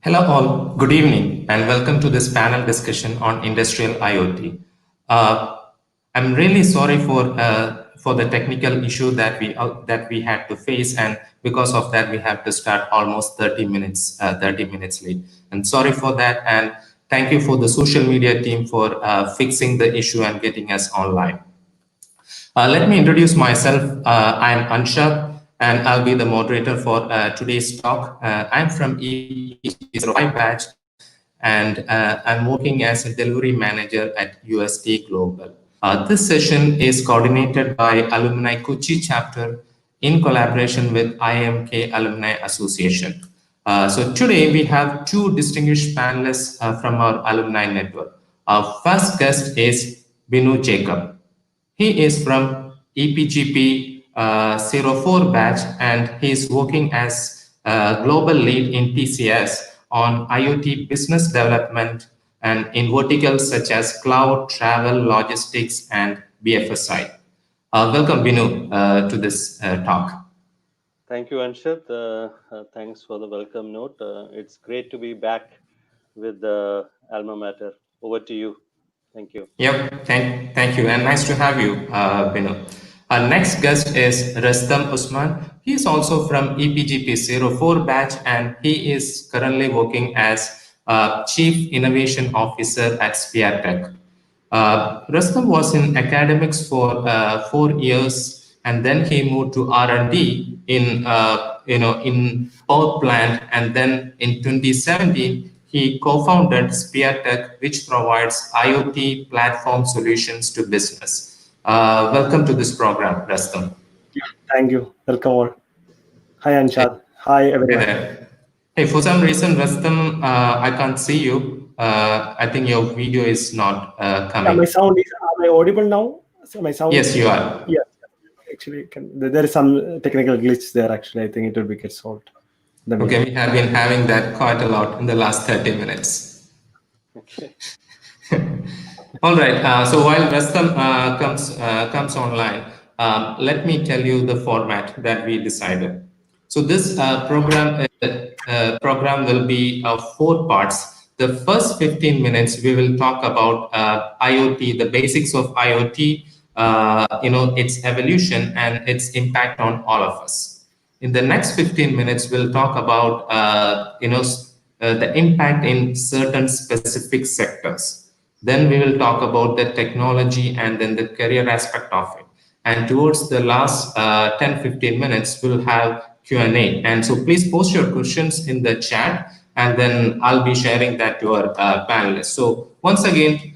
Hello all, good evening and welcome to this panel discussion on industrial IoT. Uh, I'm really sorry for the technical issue that we had to face, and because of that we have to start almost 30 minutes late. And sorry for that, and thank you for the social media team for fixing the issue and getting us online. Let me introduce myself. I'm Anshad, and I'll be the moderator for today's talk. I'm from EP05 batch, and I'm working as a delivery manager at UST Global. This session is coordinated by Alumni Kochi chapter in collaboration with IMK Alumni Association. So today we have two distinguished panelists from our alumni network. Our first guest is Binu Jacob. He is from EPGP 04 batch, and he is working as a global lead in TCS on IoT business development and in verticals such as cloud, travel, logistics, and BFSI. Welcome, Binu, to this talk. Thank you, Anshad. Thanks for the welcome note. It's great to be back with the alma mater. Over to you. Thank you. Yep, thank you, and nice to have you, Binu. Our next guest is Rastam Usman. He is also from EPGP 04 batch, and he is currently working as Chief Innovation Officer at Spiatech. Rastam was in academics for 4 years, and then he moved to R&D in power plant, and then in 2017 he co-founded Spiatech, which provides IoT platform solutions to business. Welcome to this program, Rastam. Thank you. Welcome all. Hi, Hey, Anshad. Hi, hey everyone. there. Hey, for some reason, Rastam, I can't see you. I think your video is not Yeah, coming. my sound is. Am I audible now? So my sound. Yes, you are. Yes. Actually, there is some technical glitch there. Actually, I think it will get solved. Okay, we have been having that quite a lot in the last 30 minutes. Okay. All right. So while Rastam comes online, let me tell you the format that we decided. So this program will be of 4 parts. The first 15 minutes we will talk about IoT, the basics of IoT, its evolution and its impact on all of us. In the next 15 minutes, we'll talk about the impact in certain specific sectors. Then we will talk about the technology and then the career aspect of it. And towards the last 10-15 minutes, we'll have Q&A. And so please post your questions in the chat, and then I'll be sharing that to our panelists. So once again,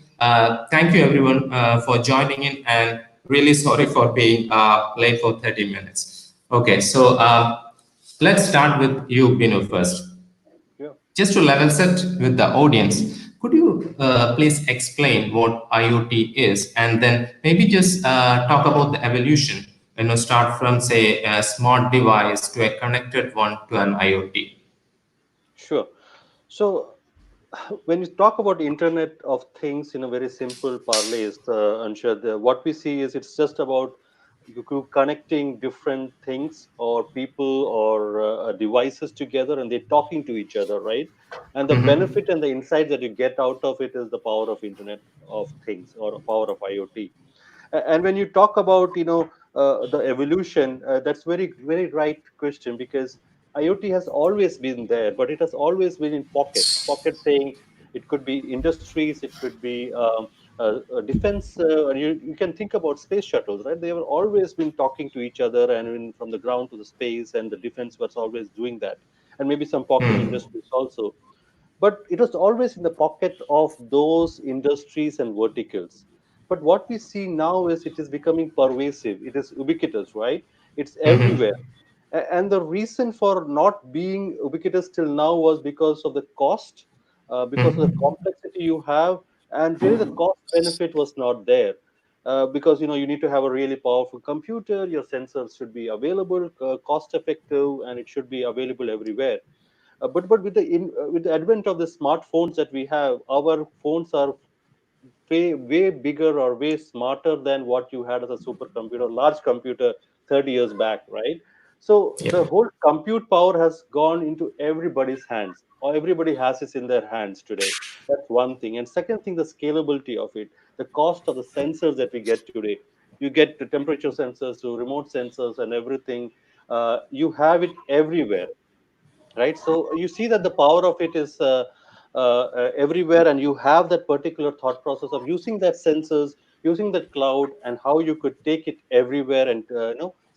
thank you everyone for joining in, and really sorry for being late for 30 minutes. Okay, so let's start with you, Binu, first. Yeah. Just to level set with the audience, could you please explain what IoT is, and then maybe just talk about the evolution, start from, say, a smart device to a connected one to an IoT. Sure. So when you talk about Internet of Things in a very simple parlays, Anshad, what we see is it's just about you connecting different things or people or devices together, and they're talking to each other, right? And the Mhm. benefit and the insight that you get out of it is the power of Internet of Things or power of IoT. And when you talk about the evolution, that's very right question, because IoT has always been there, but it has always been in pockets saying it could be industries, it could be defense, you can think about space shuttles, right? They have always been talking to each other, and from the ground to the space, and the defense was always doing that, and maybe some pocket industries also. But it was always in the pocket of those industries and verticals. But what we see now is it is becoming pervasive, it is ubiquitous, right? It's everywhere. And the reason for not being ubiquitous till now was because of the cost, because of the complexity you have, and really the cost benefit was not there. Because you need to have a really powerful computer, your sensors should be available, cost effective, and it should be available everywhere. But with the advent of the smartphones that we have, our phones are way bigger or way smarter than what you had as a supercomputer, large computer 30 years back, right? So Yeah. the whole compute power has gone into everybody's hands, or everybody has it in their hands today. That's one thing. And second thing, the scalability of it, the cost of the sensors that we get today. You get the temperature sensors to remote sensors and everything. You have it everywhere, right? So you see that the power of it is everywhere, and you have that particular thought process of using that sensors, using that cloud, and how you could take it everywhere and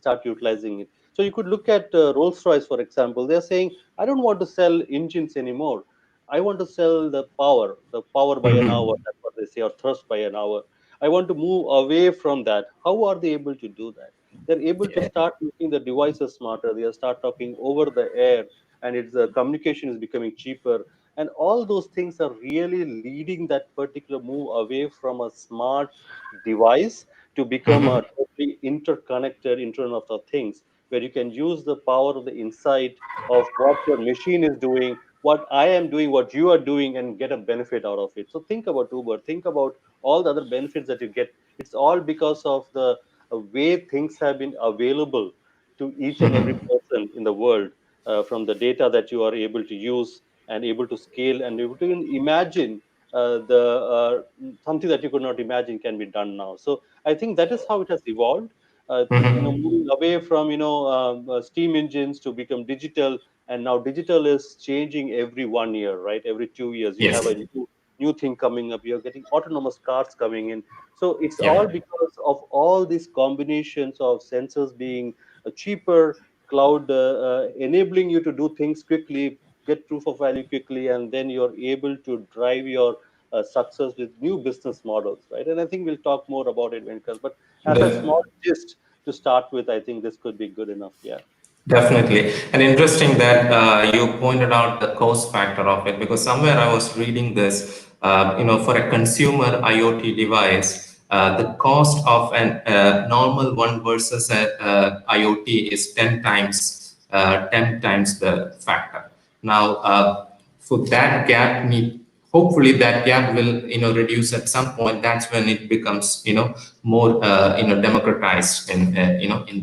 start utilizing it. So you could look at Rolls Royce, for example. They're saying, I don't want to sell engines anymore. I want to sell the power by an hour. Hmm. That's what they say, or thrust by an hour. I want to move away from that. How are they able to do that? They're able to Yeah. start making the devices smarter. They start talking over the air, and its communication is becoming cheaper, and all those things are really leading that particular move away from a smart device to become a Hmm. totally interconnected internet of things, where you can use the power of the insight of what your machine is doing, what I am doing, what you are doing, and get a benefit out of it. So think about Uber, think about all the other benefits that you get. It's all because of the way things have been available to each and every Hmm. person in the world, from the data that you are able to use and able to scale and able to even imagine the something that you could not imagine can be done now. So I think that is how it has evolved. Hmm. Moving away from steam engines to become digital, and now digital is changing every 1 year, right? Every 2 years, you have Yes. a new thing coming up. You're getting autonomous cars coming in. So it's all Yeah. because of all these combinations of sensors being cheaper, cloud enabling you to do things quickly, get proof of value quickly, and then you're able to drive your success with new business models, right? And I think we'll talk more about it when it comes. But as a Def- small gist to start with, I think this could be good enough. Yeah. Definitely. And interesting that you pointed out the cost factor of it, because somewhere I was reading this, for a consumer IoT device, the cost of an normal one versus a IoT is 10 times the factor. Now, for that gap, hopefully that gap will, reduce at some point. That's when it becomes, more, democratized in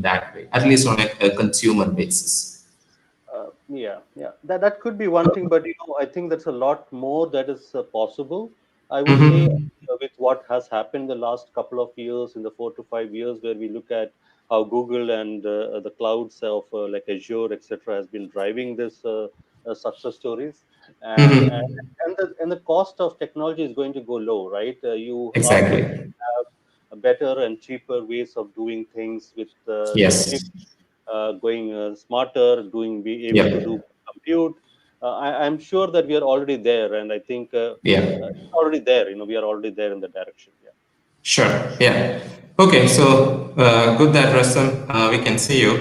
that way, at least on a consumer basis. Yeah, that could be one thing, but I think that's a lot more that is possible. I would say, Hmm. with what has happened the last couple of years, in the 4 to 5 years, where we look at how Google and the clouds of like Azure, etc., has been driving this success stories, and and Hmm. and the cost of technology is going to go low, right? You are going to Exactly. have a better and cheaper ways of doing things with Yes. going smarter, doing be able to do Yep. compute. I'm sure that we are already there, and I think Yeah. it's already there. We are already there in the direction. Yeah. Sure. Yeah. Okay. So good that Rasam, we can see you.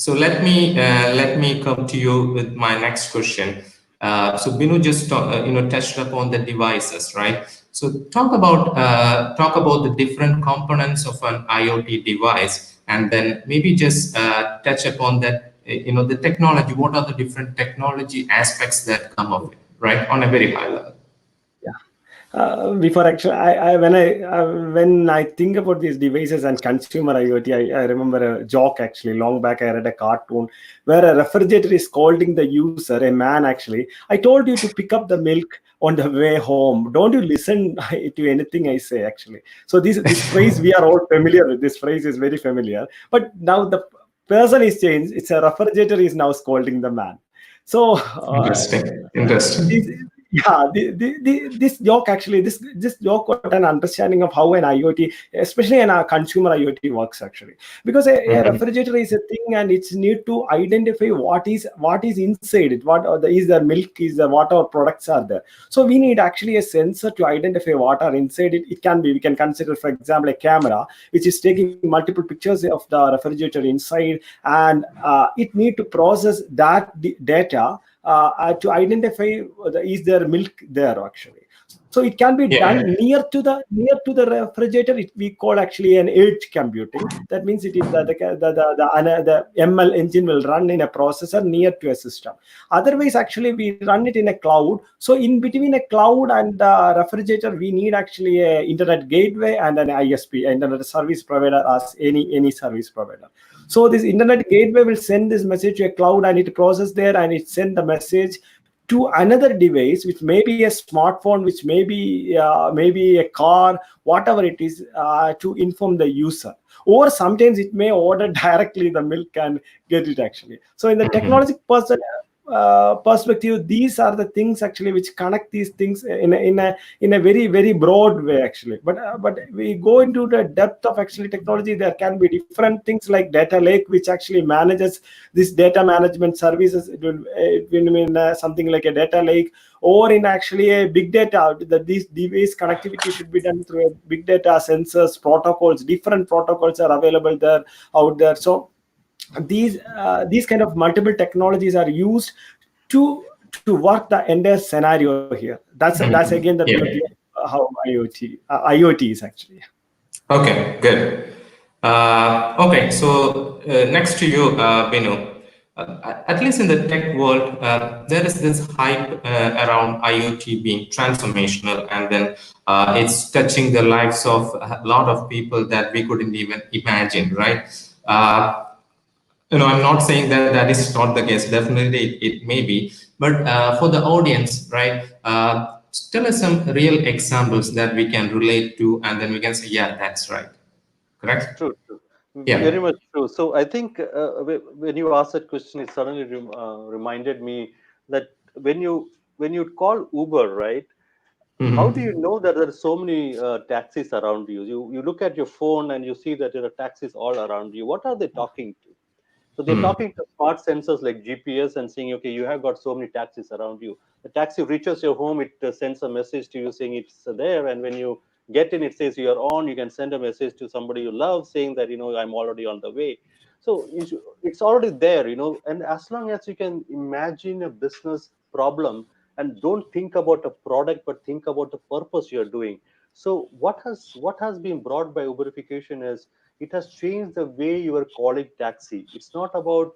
So let me come to you with my next question. So Binu just touched upon the devices, right? So talk about the different components of an IoT device, and then maybe just touch upon that. The technology. What are the different technology aspects that come of it, right? On a very high level. Before actually, when I think about these devices and consumer IoT, I remember a joke actually. Long back, I read a cartoon where a refrigerator is scolding the user, a man actually. I told you to pick up the milk on the way home. Don't you listen to anything I say actually? So this phrase we are all familiar with. This phrase is very familiar. But now the person is changed. It's a refrigerator is now scolding the man. So Interesting. this, Interesting. yeah, this joke actually, this joke got an understanding of how an IoT, especially in a consumer IoT, works actually. Because a Mhm. refrigerator is a thing, and it's need to identify what is inside it, what are is there milk, is there what our products are there. So we need actually a sensor to identify what are inside it. It can be, we can consider, for example, a camera which is taking multiple pictures of the refrigerator inside, and it need to process that data to identify is there milk there actually. So it can be done Yeah. near to the refrigerator. We call actually an edge computing. That means it is the ML engine will run in a processor near to a system. Otherwise actually we run it in a cloud. So in between a cloud and the refrigerator, we need actually a internet gateway and an ISP, internet service provider, as any service provider. So this internet gateway will send this message to a cloud, and it process there, and it send the message to another device, which may be a smartphone, which maybe a car, whatever it is, to inform the user. Or sometimes it may order directly the milk and get it actually. So in the Mhm. technology perspective, these are the things actually which connect these things in a very very broad way actually. But we go into the depth of actually technology. There can be different things like data lake, which actually manages this data management services. It will mean something like a data lake, or in actually a big data, that these device connectivity should be done through a big data sensors protocols. Different protocols are available there, out there. So these kind of multiple technologies are used to work the entire scenario here. That's again the beauty Yeah. of how IoT is actually. Okay, good. Okay, so next to you, Binu. At least in the tech world, there is this hype around IoT being transformational, and then it's touching the lives of a lot of people that we couldn't even imagine, right? I'm not saying that that is not the case. Definitely, it may be. But for the audience, right? Tell us some real examples that we can relate to, and then we can say, yeah, that's right. Correct? True, true. Very Yeah. much true. So I think when you asked that question, it suddenly reminded me that when you call Uber, right? How do you Hmm. know that there are so many taxis around you? You look at your phone and you see that there are taxis all around you. What are they talking to? So they're Hmm. talking to smart sensors like GPS and saying, okay, you have got so many taxis around you. The taxi reaches your home, it sends a message to you saying it's there. And when you get in, it says you're on. You can send a message to somebody you love saying that, I'm already on the way. So it's already there, and as long as you can imagine a business problem and don't think about a product, but think about the purpose you're doing. So what has been brought by Uberification is it has changed the way you are calling taxi. It's not about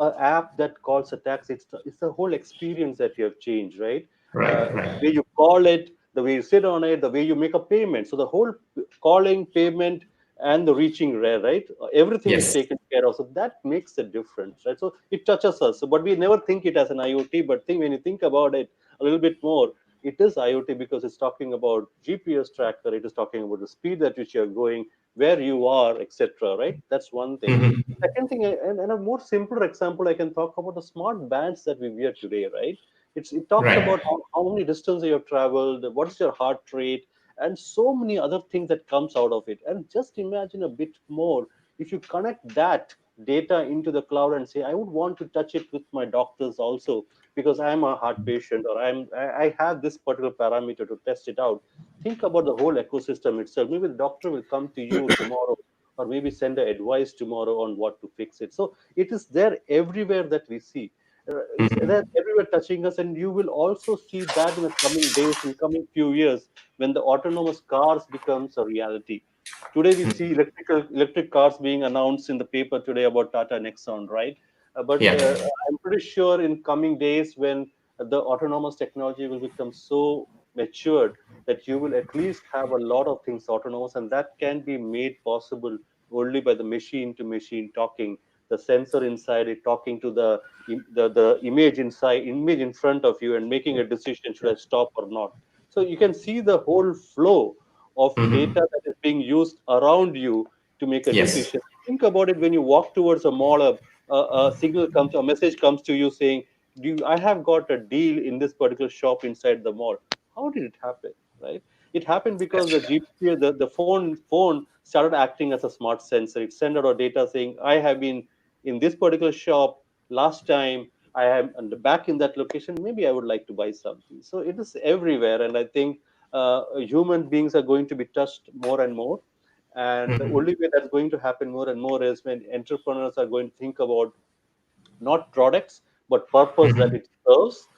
an app that calls a taxi. It's the whole experience that you have changed, right? Right. The Right. way you call it, the way you sit on it, the way you make a payment. So the whole calling, payment, and the reaching rare, right? Everything is Yes. taken care of. So that makes a difference, right? So it touches us. So, but we never think it as an IoT. But think when you think about it a little bit more, it is IoT because it's talking about GPS tracker. It is talking about the speed at which you're going, where you are, etc. Right? That's one thing. Hmm. Second thing, and a more simpler example, I can talk about the smart bands that we wear today, right? It talks Right. about how many distance you have traveled, what is your heart rate, and so many other things that comes out of it. And just imagine a bit more if you connect that data into the cloud and say, I would want to touch it with my doctors also because I'm a heart patient or I have this particular parameter to test it out. Think about the whole ecosystem itself. Maybe the doctor will come to you tomorrow or maybe send a advice tomorrow on what to fix it. So it is there everywhere that we see. It's there Hmm. everywhere touching us, and you will also see that in the coming days, in coming few years, when the autonomous cars becomes a reality. Today we see electric cars being announced in the paper today about Tata Nexon, right? But Yeah. I'm pretty sure in coming days when the autonomous technology will become so matured that you will at least have a lot of things autonomous, and that can be made possible only by the machine to machine talking, the sensor inside it talking to the image in front of you and making a decision, should I stop or not. So you can see the whole flow of data Hmm. that is being used around you to make a Yes. decision. Think about it: when you walk towards a mall, a signal comes, a message comes to you saying, I have got a deal in this particular shop inside the mall. How did it happen? Right? It happened because That's the right. GPS, the phone started acting as a smart sensor. It sent out a data saying, I have been in this particular shop last time. I am back in that location. Maybe I would like to buy something. So it is everywhere, and I think human beings are going to be touched more and more. And the Hmm. only way that's going to happen more and more is when entrepreneurs are going to think about not products but purpose that Hmm. it serves.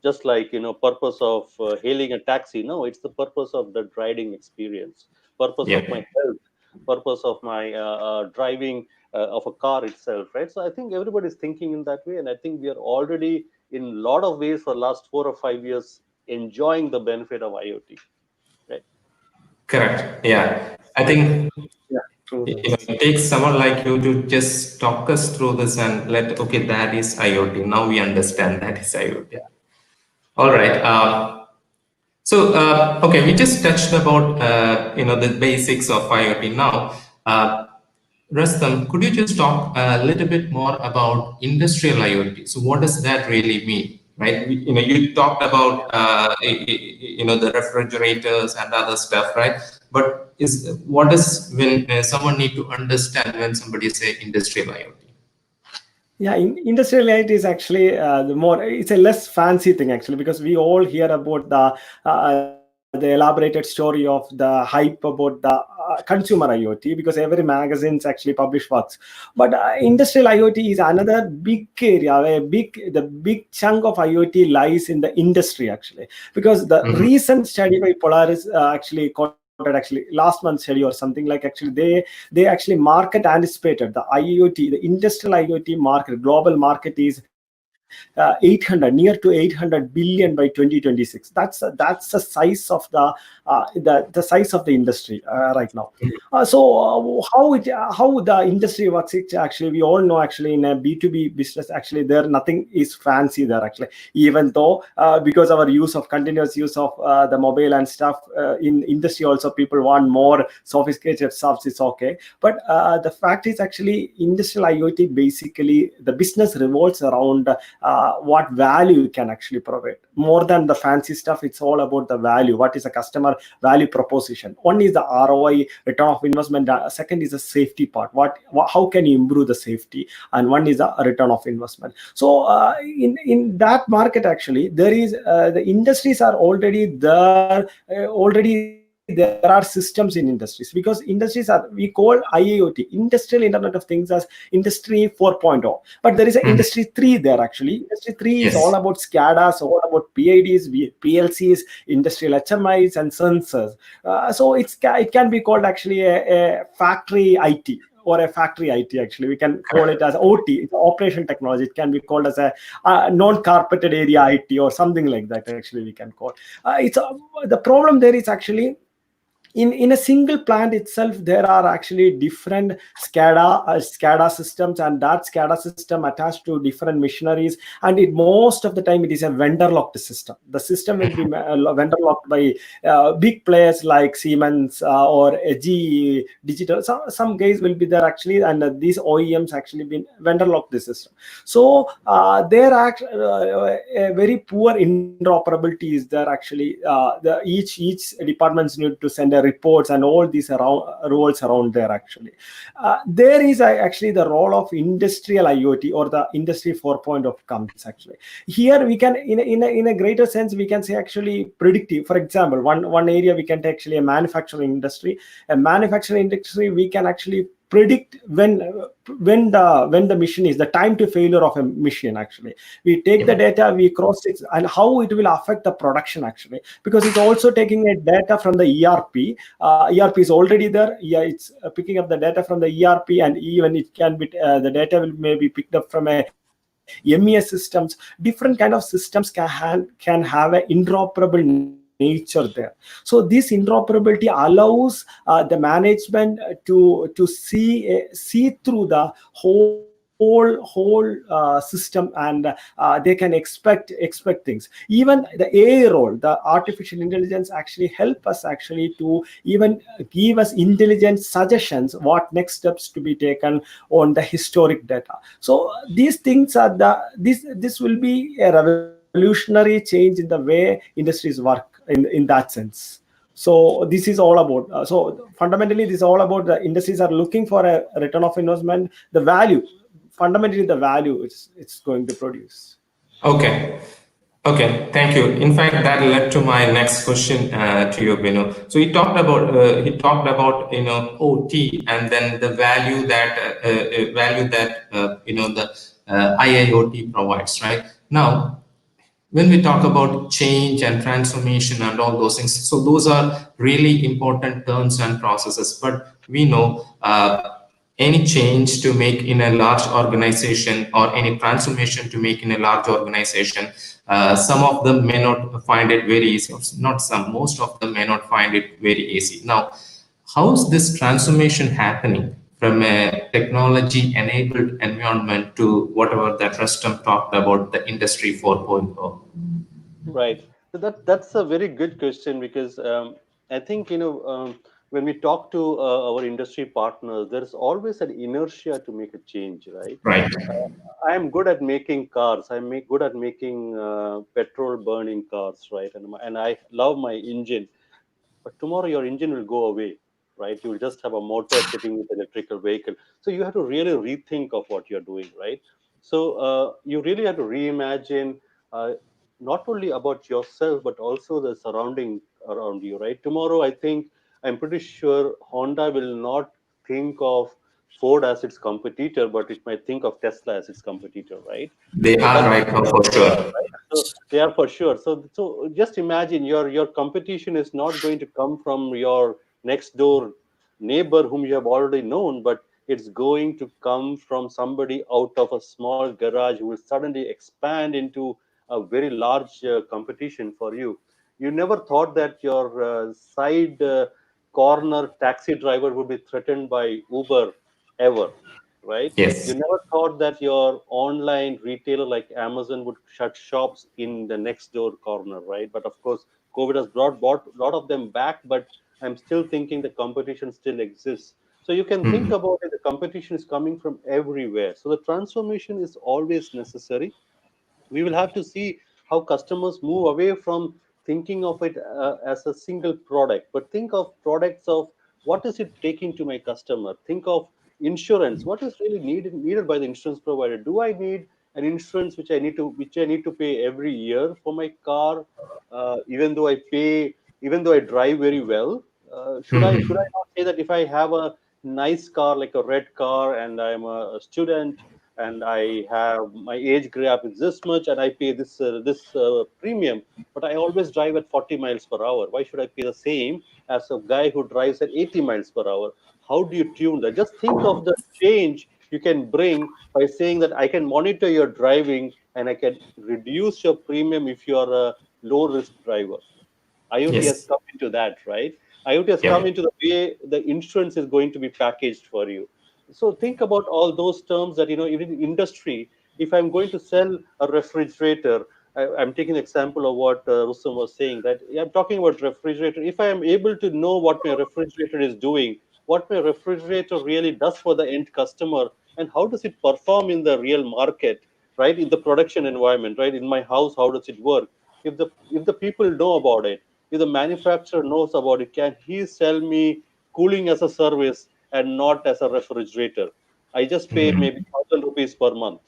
Just like purpose of hailing a taxi, no, it's the purpose of the riding experience, purpose of my Yeah. health, purpose of my driving of a car itself, right? So I think everybody is thinking in that way, and I think we are already in a lot of ways for the last 4 or 5 years enjoying the benefit of IoT, right? Correct. Yeah. I think. True that. It takes someone like you to just talk us through this and okay, that is IoT. Now we understand that is IoT. All right. Okay, we just touched about the basics of IoT. Now, Rustam, could you just talk a little bit more about industrial IoT? So, what does that really mean, right? You talked about the refrigerators and other stuff, right? But what does when someone need to understand when somebody say industrial IoT? Yeah, industrial light is actually it's a less fancy thing actually, because we all hear about the elaborated story of the hype about the consumer IoT, because every magazines actually publish works. But industrial IoT is another big area where the big chunk of IoT lies in the industry actually, because the Mhm. recent study by Polaris actually quoted actually last month's study or something, like actually they actually market anticipated the IoT, the industrial IoT market, global market is 800, near to 800 billion by 2026. That's the size of the size of the industry right now. How the industry works, it actually we all know actually in a B2B business actually there nothing is fancy there actually, even though because our use of continuous use of the mobile and stuff in industry also people want more sophisticated stuff, it's okay. But the fact is actually industrial IoT basically the business revolves around what value you can actually provide. More than the fancy stuff, it's all about the value. What is a customer value proposition? One is the ROI, return of investment. Second is the safety part. How can you improve the safety? And one is the return of investment. So in that market, actually, there is the industries are already there. Already there are systems in industries, because industries are, we call IIoT, Industrial Internet of Things, as Industry 4.0. But there is an Mhm. Industry 3 there actually. Industry 3 is all Yes. about SCADAs, all about PIDs, PLCs, industrial HMIs, and sensors. So it can be called actually a factory IT, or a factory IT actually. We can call it as OT, it's operation technology. It can be called as a non-carpeted area IT or something like that actually we can call. The problem there is actually in a single plant itself there are actually different SCADA systems, and that SCADA system attached to different machineries, and most of the time it is a vendor locked system. The system will be vendor locked by big players like Siemens or GE Digital. Some guys will be there actually, and these OEMs actually been vendor locked the system. So there are a very poor interoperability is there actually. Each departments need to send a reports and all these roles around there actually. There is actually the role of industrial IoT, or the Industry 4.0 comes actually. Here we can in a greater sense we can say actually predictive. For example, one area we can take actually a manufacturing industry. A manufacturing industry, we can actually predict when the machine is the time to failure of a machine actually. We take the data, we cross it, and how it will affect the production actually, because it's also taking a data from the ERP. ERP is already there. Yeah, it's picking up the data from the ERP, and even it can be the data will maybe picked up from a MES systems. Different kind of systems can have an interoperable nature there. So this interoperability allows the management to see through the whole system, and they can expect things. Even the AI role, the artificial intelligence actually help us actually to even give us intelligent suggestions what next steps to be taken on the historic data. So these things are this will be a revolutionary change in the way industries work in that sense. So this is all about so fundamentally this is all about the industries are looking for a return of investment, the value, fundamentally the value it's going to produce. Okay. Okay, thank you. In fact, that led to my next question to you, Binu. So he talked about OT, and then the value that the IIoT provides, right? Now, when we talk about change and transformation and all those things, so those are really important terms and processes. But we know any change to make in a large organization, or any transformation to make in a large organization, some of them may not find it very easy. Not some, most of them may not find it very easy. Now, How's this transformation happening from a technology enabled environment to whatever that Rustam talked about, the industry 4.0? Right. So that's a very good question, because I think, when we talk to our industry partners, there is always an inertia to make a change, right? Right. I am good at making cars. Good at making petrol burning cars, right? And I love my engine. But tomorrow your engine will go away, right? You will just have a motor sitting with electrical vehicle. So you have to really rethink of what you're doing, right? So you really have to reimagine, uh, not only about yourself but also the surrounding around you, right? Tomorrow, I think, I'm pretty sure Honda will not think of Ford as its competitor, but it might think of Tesla as its competitor, right? They So are that's right now for sure. right. So they are for sure. So just imagine your competition is not going to come from your next door neighbor whom you have already known, but it's going to come from somebody out of a small garage who will suddenly expand into a very large competition for you. You never thought that your side corner taxi driver would be threatened by Uber ever, right? You Yes. never thought that your online retailer like Amazon would shut shops in the next door corner, right? But of course, COVID has brought a lot of them back, but I'm still thinking the competition still exists. So you can think Mhm. about it, the competition is coming from everywhere. So the transformation is always necessary. We will have to see how customers move away from thinking of it as a single product, but think of products of what is it taking to my customer. Think of insurance. What is really needed by the insurance provider? Do I need an insurance which I need to pay every year for my car, even though I drive very well? Should I Mhm. not say that if I have a nice car like a red car and I'm a student and I have my age gap is this much, and I pay this premium, but I always drive at 40 miles per hour. Why should I pay the same as a guy who drives at 80 miles per hour? How do you tune that? Just think of the change you can bring by saying that I can monitor your driving and I can reduce your premium if you are a low risk driver. IoT has Yes. come into that, right? IoT has come Yep. into the way the insurance is going to be packaged for you. So think about all those terms that, even in industry, if I'm going to sell a refrigerator, I'm taking the example of what Rustam was saying, that I'm talking about refrigerator. If I am able to know what my refrigerator is doing, what my refrigerator really does for the end customer, and how does it perform in the real market, right? In the production environment, right? In my house, how does it work? If the people know about it, if the manufacturer knows about it, can he sell me cooling as a service and not as a refrigerator? I just pay Mhm. maybe 1,000 rupees per month,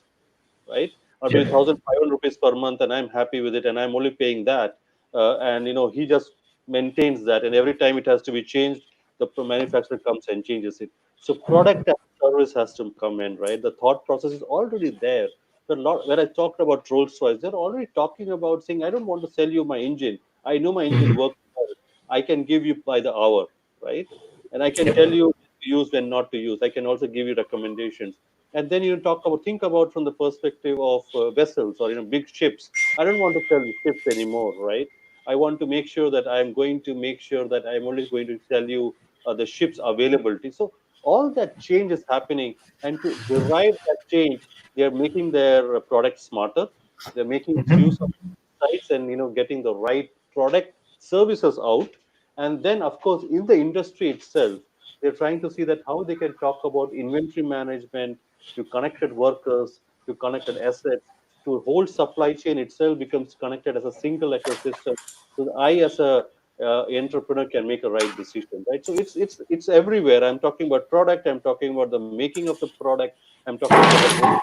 right? Or maybe Yep. 1,500 rupees per month, and I'm happy with it, and I'm only paying that. And he just maintains that, and every time it has to be changed, the manufacturer comes and changes it. So product as service has to come in, right? The thought process is already there. The lot when I talked about Rolls Royce, they're already talking about saying, I don't want to sell you my engine. I know my engine Mhm. works well. I can give you by the hour, right? And I can tell Yep. you when to use, when not to use. I can also give you recommendations. And then you think about from the perspective of vessels or big ships. I don't want to sell ships anymore, right? I want to make sure that I'm going to make sure that I'm only going to tell you the ship's availability. So all that change is happening, and to derive that change, they are making their product smarter. They're making use of Mhm. sites and getting the right product services out. And then, of course, in the industry itself, they're trying to see that how they can talk about inventory management, to connected workers, to connected assets, to whole supply chain itself becomes connected as a single ecosystem. So that I, as a entrepreneur, can make a right decision, right? So it's everywhere. I'm talking about product. I'm talking about the making of the product. I'm talking about the whole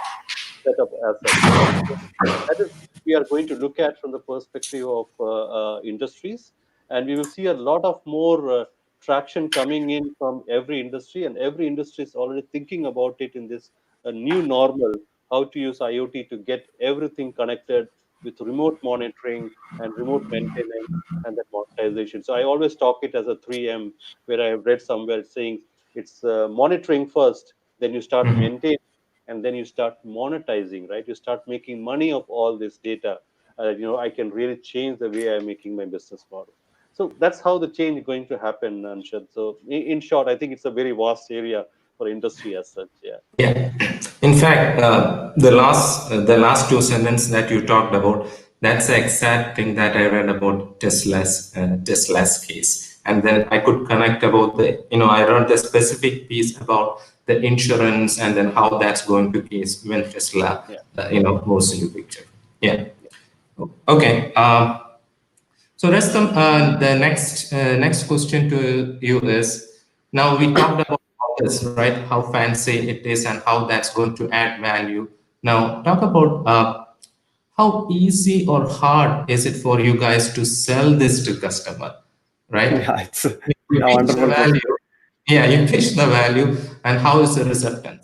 set of assets, right? So that is we are going to look at from the perspective of industries, and we will see a lot of more traction coming in from every industry, and every industry is already thinking about it in this new normal, how to use IoT to get everything connected with remote monitoring and remote maintenance and that monetization. So I always talk it as a 3M, where I have read somewhere saying it's monitoring first, then you start Mhm. maintaining, and then you start monetizing, right? You start making money of all this data. I can really change the way I'm making my business model. So that's how the change is going to happen, Anshad. So in short, I think it's a very vast area for industry as such. Yeah. Yeah. In fact, the last two sentences that you talked about, that's the exact thing that I read about Tesla's case, and then I could connect about I read the specific piece about the insurance and then how that's going to case when Tesla Yeah. moves into picture. Yeah. Yeah. Okay. So Restam, the next question to you is, now we talked about all this, right? How fancy it is and how that's going to add value. Now talk about how easy or hard is it for you guys to sell this to customer, right? Yeah, it's You a pitch the wonderful question. value. Yeah, you pitch the value, and how is the acceptance?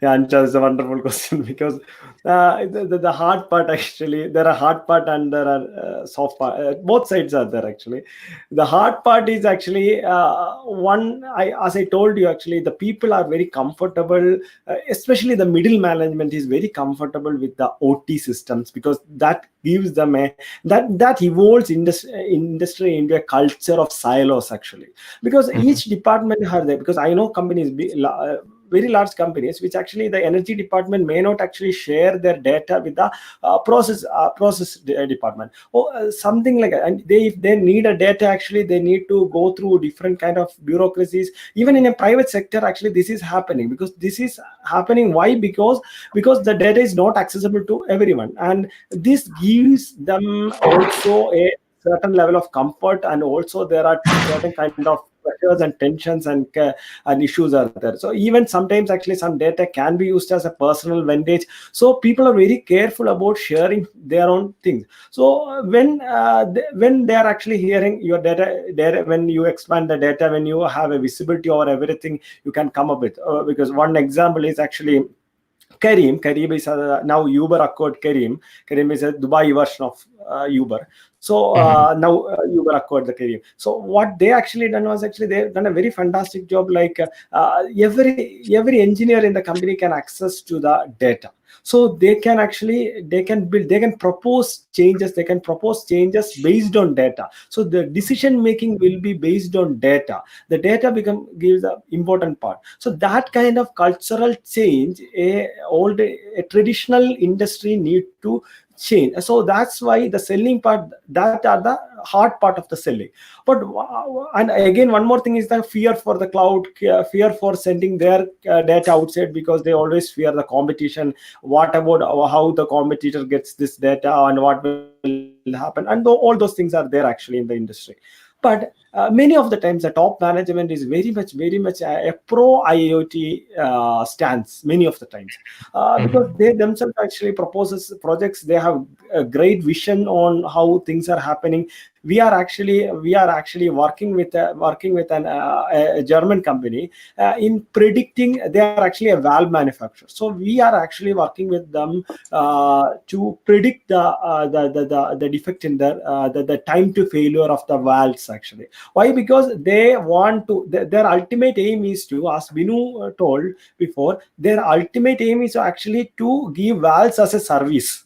Yeah, and it's a wonderful question because the hard part, actually, there are hard part and there are soft part. Both sides are there, actually. The hard part is actually as I told you, actually, the people are very comfortable, especially the middle management is very comfortable with the OT systems, because that gives them that evolves industry into a culture of silos, actually, because Mhm. each department has there. Because I know companies very large companies which actually the energy department may not actually share their data with the department, or something like that. And if they need a data, actually they need to go through different kind of bureaucracies. Even in a private sector, actually this is happening. Because this is happening, why? Because the data is not accessible to everyone, and this gives them also a certain level of comfort, and also there are certain kind of pressures and tensions and issues are there. So even sometimes actually some data can be used as a personal advantage, so people are very careful about sharing their own things. So when they are actually hearing your data, when you expand the data, when you have a visibility over everything, you can come up with because one example is actually Kareem. Kareem is now Uber acquired Kareem. Kareem is a Dubai version of Uber. So Mhm. now Uber acquired the Kareem. So what they actually done was, actually they've done a very fantastic job. Like every engineer in the company can access to the data. So they can build, they can propose changes, based on data. So the decision making will be based on data. The data gives the important part. So that kind of cultural change, a traditional industry need to change. So that's why the selling part, that are the hard part of the selling. But and again, one more thing is the fear for the cloud, fear for sending their data outside, because they always fear the competition. What about how the competitor gets this data, and what will happen? And all those things are there actually in the industry. But many of the times the top management is very much a pro IoT stance many of the times, because Mhm. they themselves actually proposes projects. They have a great vision on how things are happening. We are actually working with a German company in predicting. They are actually a valve manufacturer, so we are actually working with them to predict the defect in the time to failure of the valves, actually. Why? Because they want to, their ultimate aim is to, as Binu told before, their ultimate aim is actually to give valves as a service.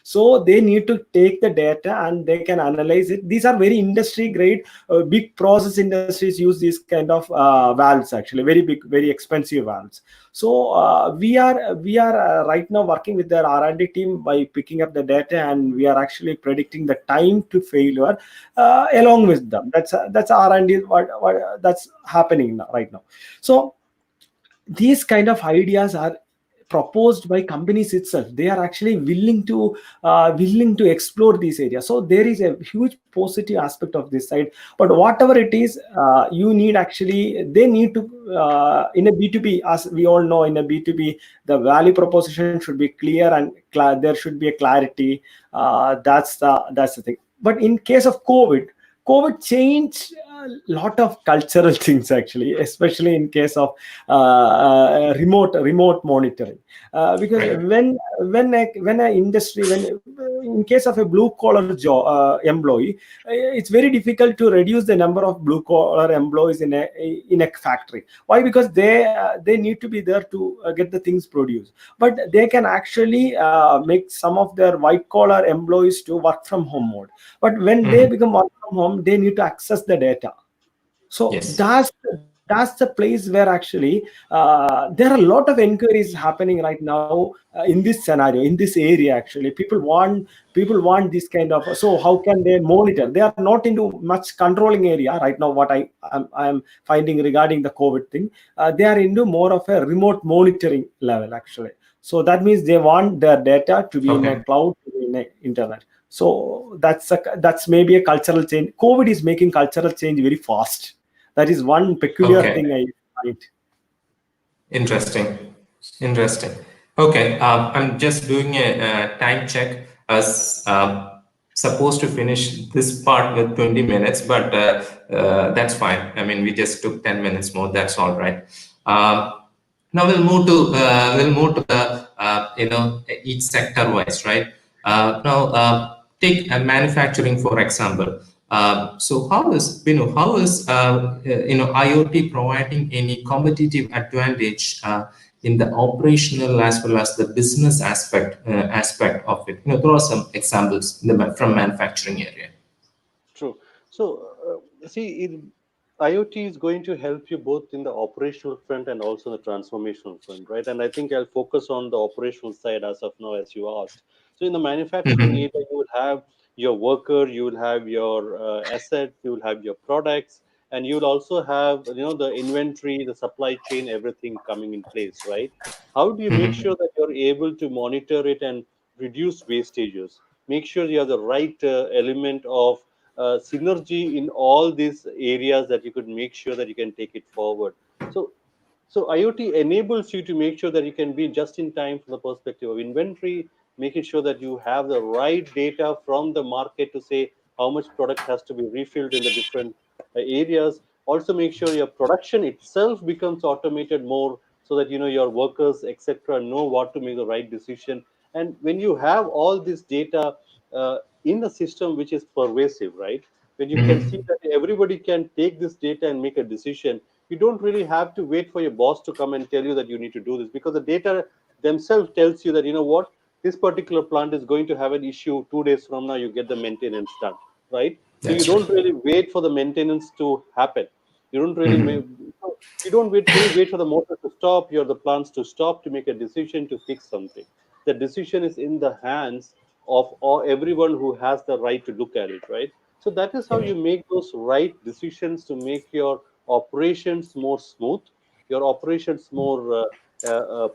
So they need to take the data and they can analyze it. These are very industry grade, big process industries use these kind of valves, actually very big, very expensive valves. So we are right now working with their R&D team by picking up the data, and we are actually predicting the time to failure along with them. That's R&D, that's happening now, right now. So these kind of ideas are proposed by companies itself. They are actually willing to explore these areas. So there is a huge positive aspect of this side. But whatever it is, you need actually, they need to, in a B2B, as we all know, in a B2B, the value proposition should be clear, and there should be a clarity. That's the thing. But in case of COVID changed a lot of cultural things, actually, especially in case of remote monitoring. Because Right. when an industry, when in case of a blue collar job employee, it's very difficult to reduce the number of blue collar employees in a factory. Why? Because they need to be there to get the things produced. But they can actually make some of their white collar employees to work from home mode. But when they become work from home, they need to access the data. So Yes. that's the place where actually there are a lot of inquiries happening right now in this scenario, in this area. Actually, people want this kind of. So how can they monitor? They are not into much controlling area right now. What I'm finding regarding the COVID thing, they are into more of a remote monitoring level actually. So that means they want their data to be in a Okay. cloud, to be in a internet. So that's maybe a cultural change. COVID is making cultural change very fast. That is one peculiar Okay. thing I find. Interesting. Interesting. Okay. I'm just doing a time check. As supposed to finish this part with 20 minutes, but that's fine. I mean, we just took 10 minutes more. That's all right. Now we'll move to the each sector wise, right? Now take manufacturing for example. So how is IoT providing any competitive advantage in the operational as well as the business aspect of it? Throw us some examples from manufacturing area. True. So, see, IoT is going to help you both in the operational front and also the transformational front, right? And I think I'll focus on the operational side as of now, as you asked. So, in the manufacturing Mhm. area, you will have your worker, you will have your assets, you will have your products, and you'll also have, the inventory, the supply chain, everything coming in place, right? How do you make Mhm. sure that you're able to monitor it and reduce wastages? Make sure you have the right element of synergy in all these areas that you could make sure that you can take it forward. So IoT enables you to make sure that you can be just in time from the perspective of inventory, making sure that you have the right data from the market to say how much product has to be refilled in the different areas. Also, make sure your production itself becomes automated more, so that your workers, etc., know what to make the right decision. And when you have all this data in the system, which is pervasive, right? When you can see Mhm. that everybody can take this data and make a decision, you don't really have to wait for your boss to come and tell you that you need to do this, because the data themselves tells you that, what, this particular plant is going to have an issue 2 days from now, you get the maintenance done, right? So you That's right. don't really wait for the maintenance to happen. You don't really Mhm. you don't really wait for the motor to stop, or the plants to stop to make a decision to fix something. The decision is in the hands of everyone who has the right to look at it, right? So that is how Yeah. you make those right decisions to make your operations more smooth, your operations more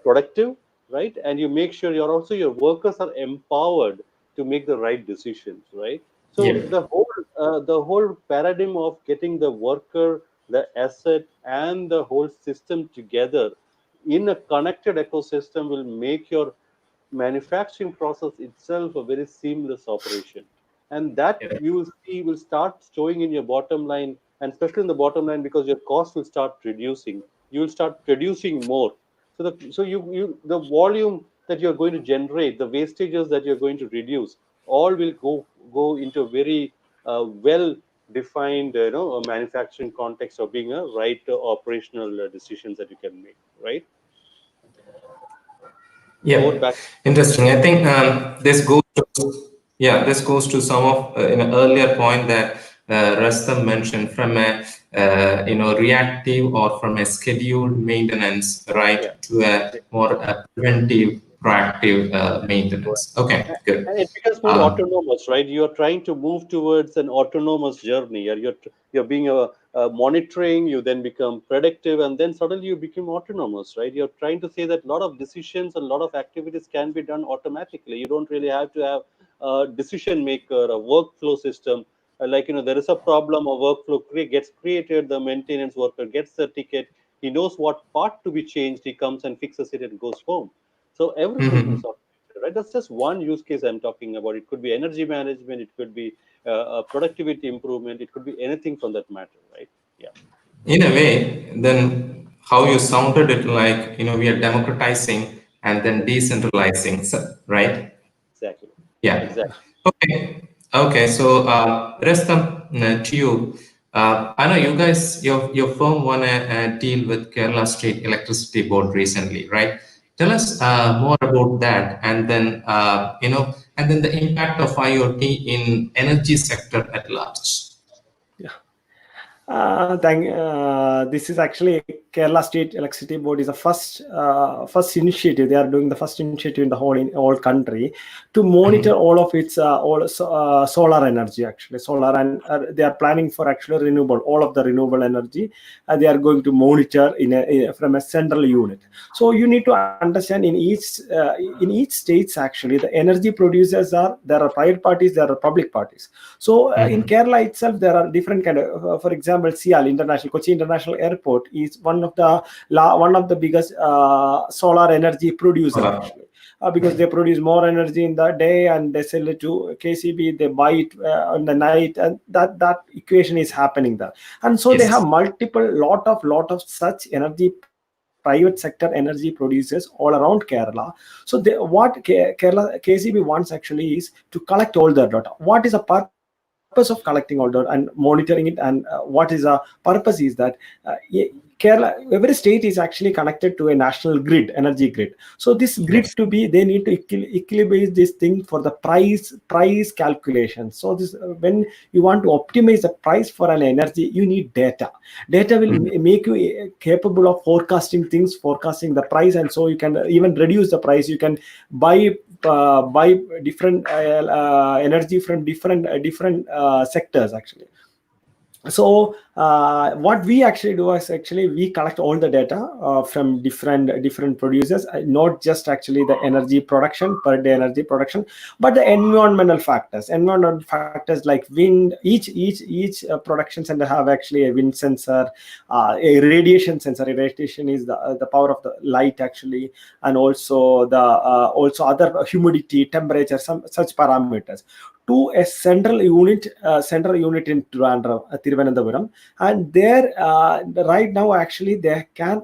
productive, right? And you make sure your workers are empowered to make the right decisions, right? So Yeah. the whole paradigm of getting the worker, the asset, and the whole system together in a connected ecosystem will make your manufacturing process itself a very seamless operation. And that Yeah. you will see will start showing in your bottom line, and especially in the bottom line, because your cost will start reducing. You will start producing more. So the volume that you're going to generate, the wastages that you're going to reduce, all will go into a very well defined manufacturing context of being a right operational decisions that you can make, right? Over Yeah, back. interesting. I think this goes to some of in an earlier point that Rastam mentioned from a reactive or from a scheduled maintenance, Yeah. right, to a more preventive, proactive Right. maintenance. Okay, good. And it becomes more Um, autonomous, right? You're trying to move towards an autonomous journey. You're being a monitoring. You then become predictive, and then suddenly you become autonomous, right? You're trying to say that a lot of decisions and a lot of activities can be done automatically. You don't really have to have a decision maker, a workflow system. Like, there is a problem, a workflow gets created. The maintenance worker gets the ticket. He knows what part to be changed. He comes and fixes it and goes home. So everything is mhm. automated, right? That's just one use case I'm talking about. It could be energy management, it could be productivity improvement, it could be anything from that matter, right? Yeah, In a way, then how you sounded it like we are democratizing and then decentralizing, right? exactly. Yeah. Exactly. Okay. Okay. So, Restam, to you. I know you guys, your firm won a deal with Kerala State Electricity Board recently, right? Tell us more about that, and then and then the impact of IoT in energy sector at large. This is actually Kerala State Electricity Board is the first initiative. They are doing the first initiative in the whole country to monitor Mhm. all of its solar energy. Actually, solar, and they are planning for actually renewable, all of the renewable energy. They are going to monitor from a central unit. So you need to understand in each states actually the energy producers are there are private parties, there are public parties. So in Mhm. Kerala itself, there are different kind of, for example, Sial International, Kochi International Airport is one of the biggest solar energy producer Solar. actually. Because they produce more energy in the day and they sell it to KCB, they buy it on the night, and that equation is happening there. And so they have Yes. multiple lot of such energy private sector energy producers all around Kerala. So Kerala KCB wants actually is to collect all the data. What is the purpose of collecting all that and monitoring it? And what is the purpose is that Kerala, every state is actually connected to a national grid, energy grid. So this grid to Yes. be, they need to equilibrate this thing for the price calculation. So this when you want to optimize the price for an energy, you need data will Mhm. make you capable of forecasting the price, and so you can even reduce the price. You can buy different energy from different sectors actually. So what we actually do is actually we collect all the data from different producers, not just actually the energy production, per day energy production, but the environmental factors like wind. Each production center have actually a wind sensor, a radiation sensor. A radiation is the power of the light actually, and also the also other humidity, temperature, some such parameters to a central unit in Thiruvananthapuram, and there right now actually they can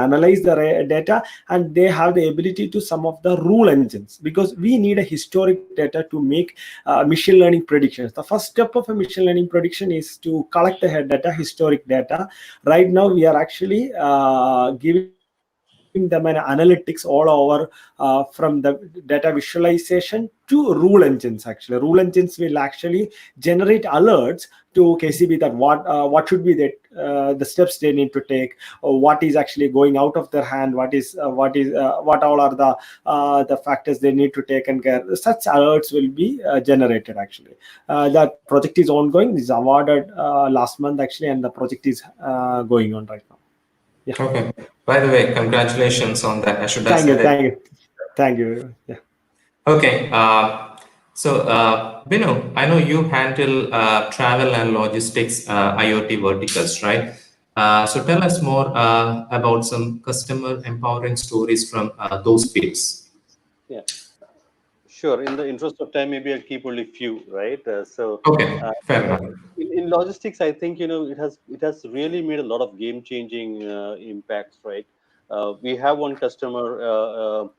analyze the data, and they have the ability to some of the rule engines, because we need a historic data to make machine learning predictions. The first step of a machine learning prediction is to collect the data, historic data. Right now we are actually giving them an analytics all over from the data visualization to rule engines. Actually, rule engines will actually generate alerts to KCB that what should be the steps they need to take, or what is actually going out of their hand, what all are the factors they need to take and care. Such alerts will be generated actually. That project is ongoing. Is awarded last month actually, and the project is going on right now. Yeah. Okay. By the way, congratulations on that. I should have Thank you. said it. Thank you. Yeah. Okay. Binu, I know you handle travel and logistics IoT verticals, right? So tell us more about some customer empowering stories from those fields. Yeah. Sure. In the interest of time, maybe I'll keep only few, right? Okay, Uh, fair enough. in logistics, I think it has really made a lot of game-changing impacts, right? We have one customer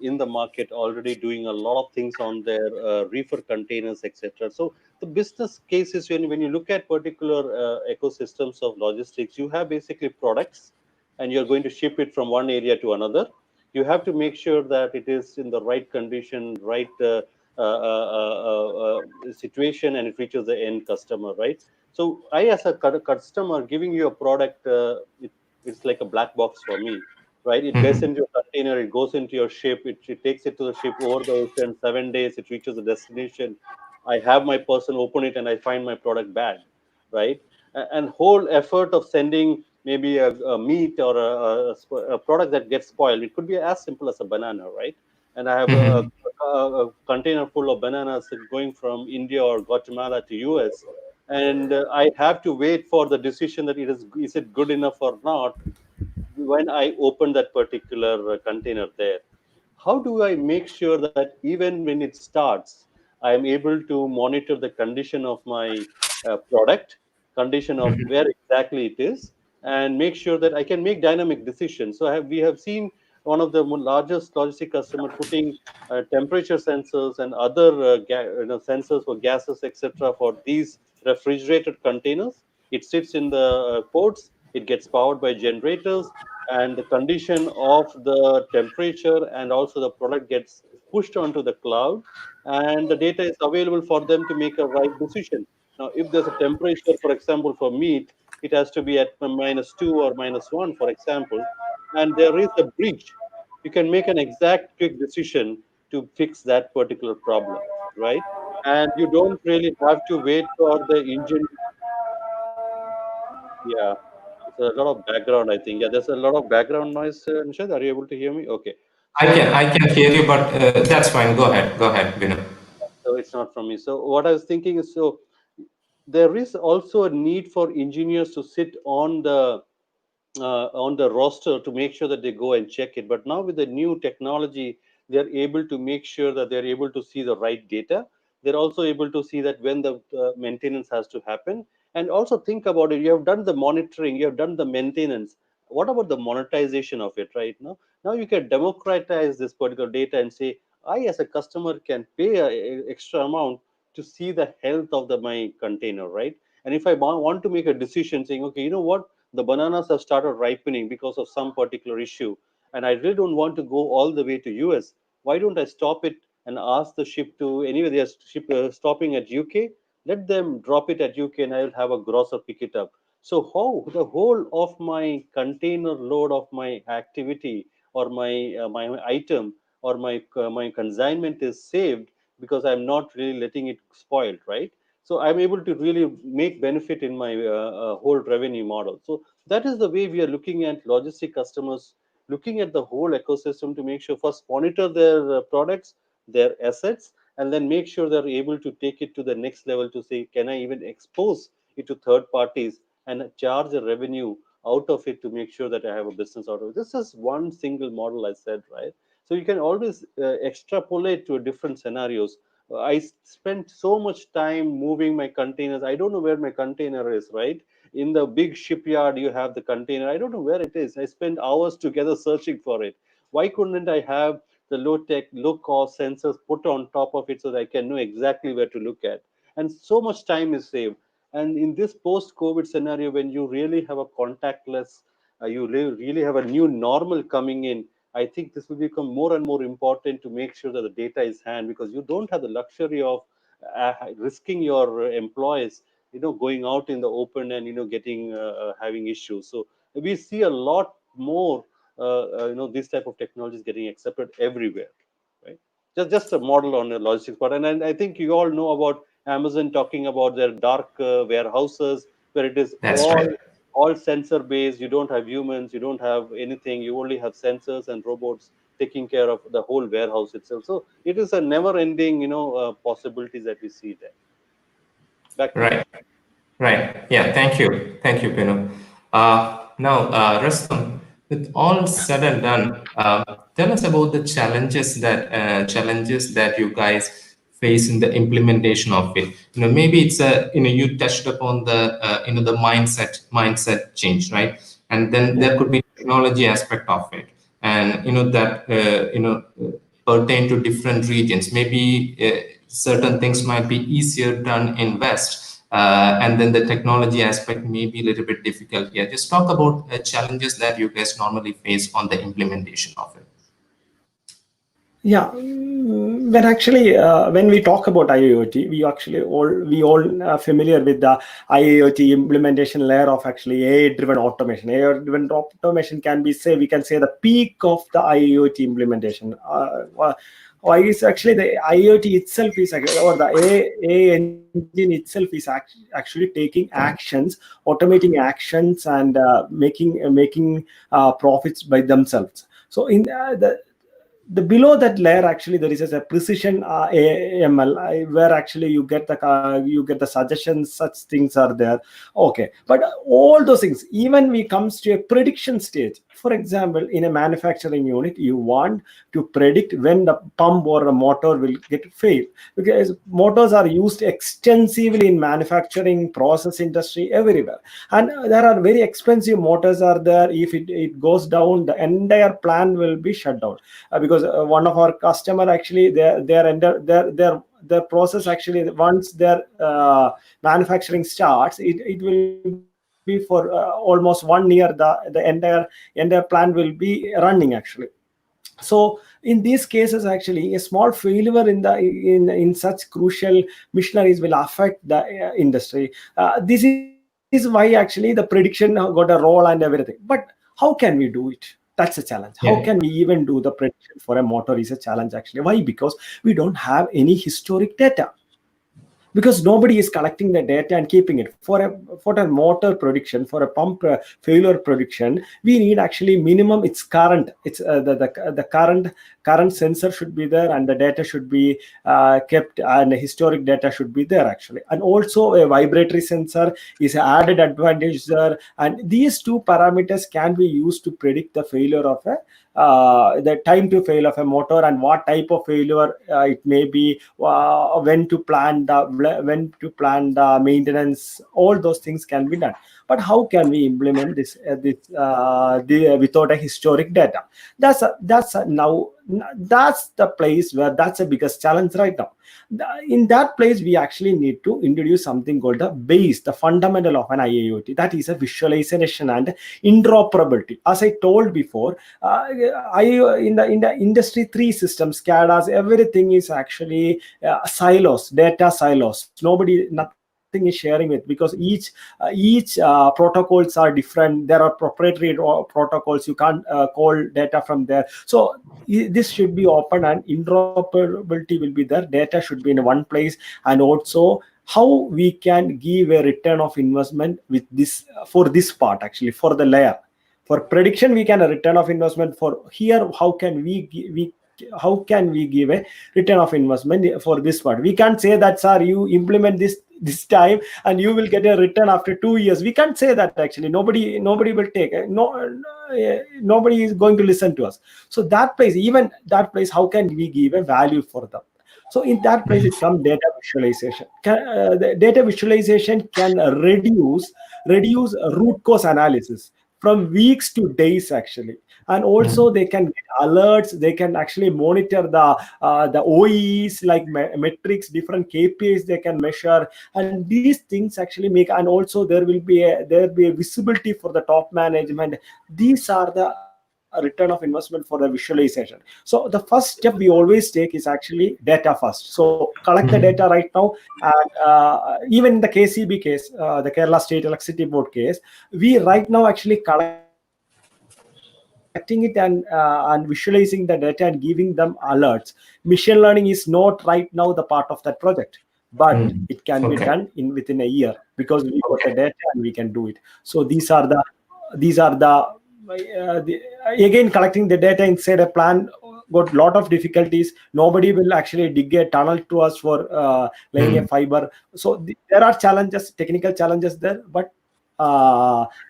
in the market already doing a lot of things on their reefer containers, etc. So the business cases, when you look at particular ecosystems of logistics, you have basically products, and you're going to ship it from one area to another. You have to make sure that it is in the right condition, right situation, and it reaches the end customer, right? So I, as a customer, giving you a product, it's like a black box for me, right? It gets Mhm. into your container, it goes into your ship, it takes it to the ship over the ocean, 7 days, it reaches the destination. I have my person open it and I find my product bad, right? And whole effort of sending maybe a meat or a product that gets spoiled. It could be as simple as a banana, right? And I have Mhm. a container full of bananas going from India or Guatemala to US, and I have to wait for the decision that is it good enough or not when I open that particular container there. How do I make sure that even when it starts, I am able to monitor the condition of my product, condition of Mhm. where exactly it is, and make sure that I can make dynamic decisions. So we have seen one of the largest logistic customer putting temperature sensors and other sensors for gases, etc., for these refrigerated containers. It sits in the ports. It gets powered by generators, and the condition of the temperature and also the product gets pushed onto the cloud, and the data is available for them to make a right decision. Now, if there's a temperature, for example, for meat, it has to be at -2 or -1, for example, and there is a breach. You can make an exact quick decision to fix that particular problem, right? And you don't really have to wait for the engine. Yeah, there's a lot of background, I think. Yeah, there's a lot of background noise. Nishad, are you able to hear me? Okay. So, I can hear you, but that's fine. Go ahead, Binu. so it's not from me. So what I was thinking is, so there is also a need for engineers to sit on the roster to make sure that they go and check it. But now with the new technology, they're able to make sure that they're able to see the right data. They're also able to see that when the maintenance has to happen. And also think about it. You have done the monitoring, you have done the maintenance. What about the monetization of it, right? Now you can democratize this particular data and say, I as a customer can pay a extra amount to see the health of my container, right? And if I want to make a decision saying, okay, you know what, the bananas have started ripening because of some particular issue, and I really don't want to go all the way to US. Why don't I stop it and ask the ship to, anyway they are stopping at UK, let them drop it at UK and I will have a grocer pick it up. So how the whole of my container load of my activity or my item or my consignment is saved because I'm not really letting it spoil, right? So I'm able to really make benefit in my whole revenue model. So that is the way we are looking at logistic customers, looking at the whole ecosystem to make sure first monitor their products, their assets, and then make sure they're able to take it to the next level to say, can I even expose it to third parties and charge a revenue out of it to make sure that I have a business out of it. This is one single model I said, right? So you can always extrapolate to different scenarios. I spent so much time moving my containers. I don't know where my container is, right? In the big shipyard, you have the container. I don't know where it is. I spent hours together searching for it. Why couldn't I have the low tech, low cost sensors put on top of it so that I can know exactly where to look at? And so much time is saved. And in this post COVID scenario, when you really have a contactless, really have a new normal coming in, I think this will become more and more important to make sure that the data is hand, because you don't have the luxury of risking your employees, going out in the open and getting having issues. So we see a lot more, this type of technology is getting accepted everywhere, right? Just a model on the logistics part, and I think you all know about Amazon talking about their dark warehouses where it is That's right. all sensor based. You don't have humans, you don't have anything, you only have sensors and robots taking care of the whole warehouse itself. So it is a never ending possibilities that we see there. Back to you. Right. Right. Yeah. Thank you, Pino. Now, Rustam, with all said and done, tell us about the challenges that you guys face in the implementation of it. Maybe it's a you touched upon the the mindset change, right? And then there could be technology aspect of it, and that pertain to different regions. Maybe certain things might be easier done in West, and then the technology aspect may be a little bit difficult here. Just talk about challenges that you guys normally face on the implementation of it. Yeah, when actually when we talk about IIoT, we all are familiar with the IIoT implementation layer of actually AI-driven automation. AI-driven automation can be we can say the peak of the IIoT implementation. Why is actually the IIoT itself is or the AI engine itself is actually taking actions, automating actions, and making profits by themselves. So in the the below that layer actually there is a precision AML where actually you get the suggestions, such things are there. Okay, but all those things, even we comes to a prediction stage. For example, in a manufacturing unit, you want to predict when the pump or a motor will get fail, because motors are used extensively in manufacturing process industry everywhere, and there are very expensive motors are there. If it goes down, the entire plant will be shut down, because one of our customer actually their process actually, once their manufacturing starts, it will be for almost 1 year. The entire plant will be running actually. So in these cases actually a small failure in such crucial machineries will affect the industry. This is why actually the prediction got a role and everything. But how can we do it? That's a challenge. How can we Yeah. even do the prediction for a motor is a challenge actually. Why? Because we don't have any historic data, because nobody is collecting the data and keeping it for a motor prediction, for a pump failure prediction. We need actually minimum, it's current, it's the current sensor should be there, and the data should be kept, and historic data should be there actually. And also a vibratory sensor is an added advantage there, and these two parameters can be used to predict the failure of a the time to fail of a motor, and what type of failure it may be, when to plan the maintenance. All those things can be done. But how can we implement without a historic data? That's the place where that's the biggest challenge right now. In that place, we actually need to introduce something called the base, the fundamental of an IIoT. That is a visualization and interoperability. As I told before, in the industry 3 systems, SCADAs, everything is actually silos, data silos. Nothing is sharing it, because each protocols are different. There are proprietary protocols. You can't call data from there. So this should be open, and interoperability will be there. Data should be in one place. And also how we can give a return of investment with this, for this part actually, for the layer. For prediction we can a return of investment. For here, how can we give a return of investment for this part? We can't say that, sir, you implement this time and you will get a return after 2 years. We can't say that actually. Nobody will take nobody is going to listen to us. So that place, even that place, how can we give a value for them? So in that place it comes data visualization. The data visualization can reduce root cause analysis from weeks to days actually. And also they can get alerts. They can actually monitor the OEs, like metrics, different KPIs they can measure. And these things actually make, and also there will be a visibility for the top management. These are the return of investment for the visualization. So the first step we always take is actually data first. So collect the data right now. And even in the KCB case, the Kerala State Electricity Board case, we right now actually collecting it and visualizing the data and giving them alerts. Machine learning is not right now the part of that project, but it can be done Mm. within a Okay. year, because we got the data and we can Okay. do it. So again, collecting the data inside a plan got lot of difficulties. Nobody will actually dig a tunnel to us for laying a Mm. fiber. So there are challenges, technical challenges there, but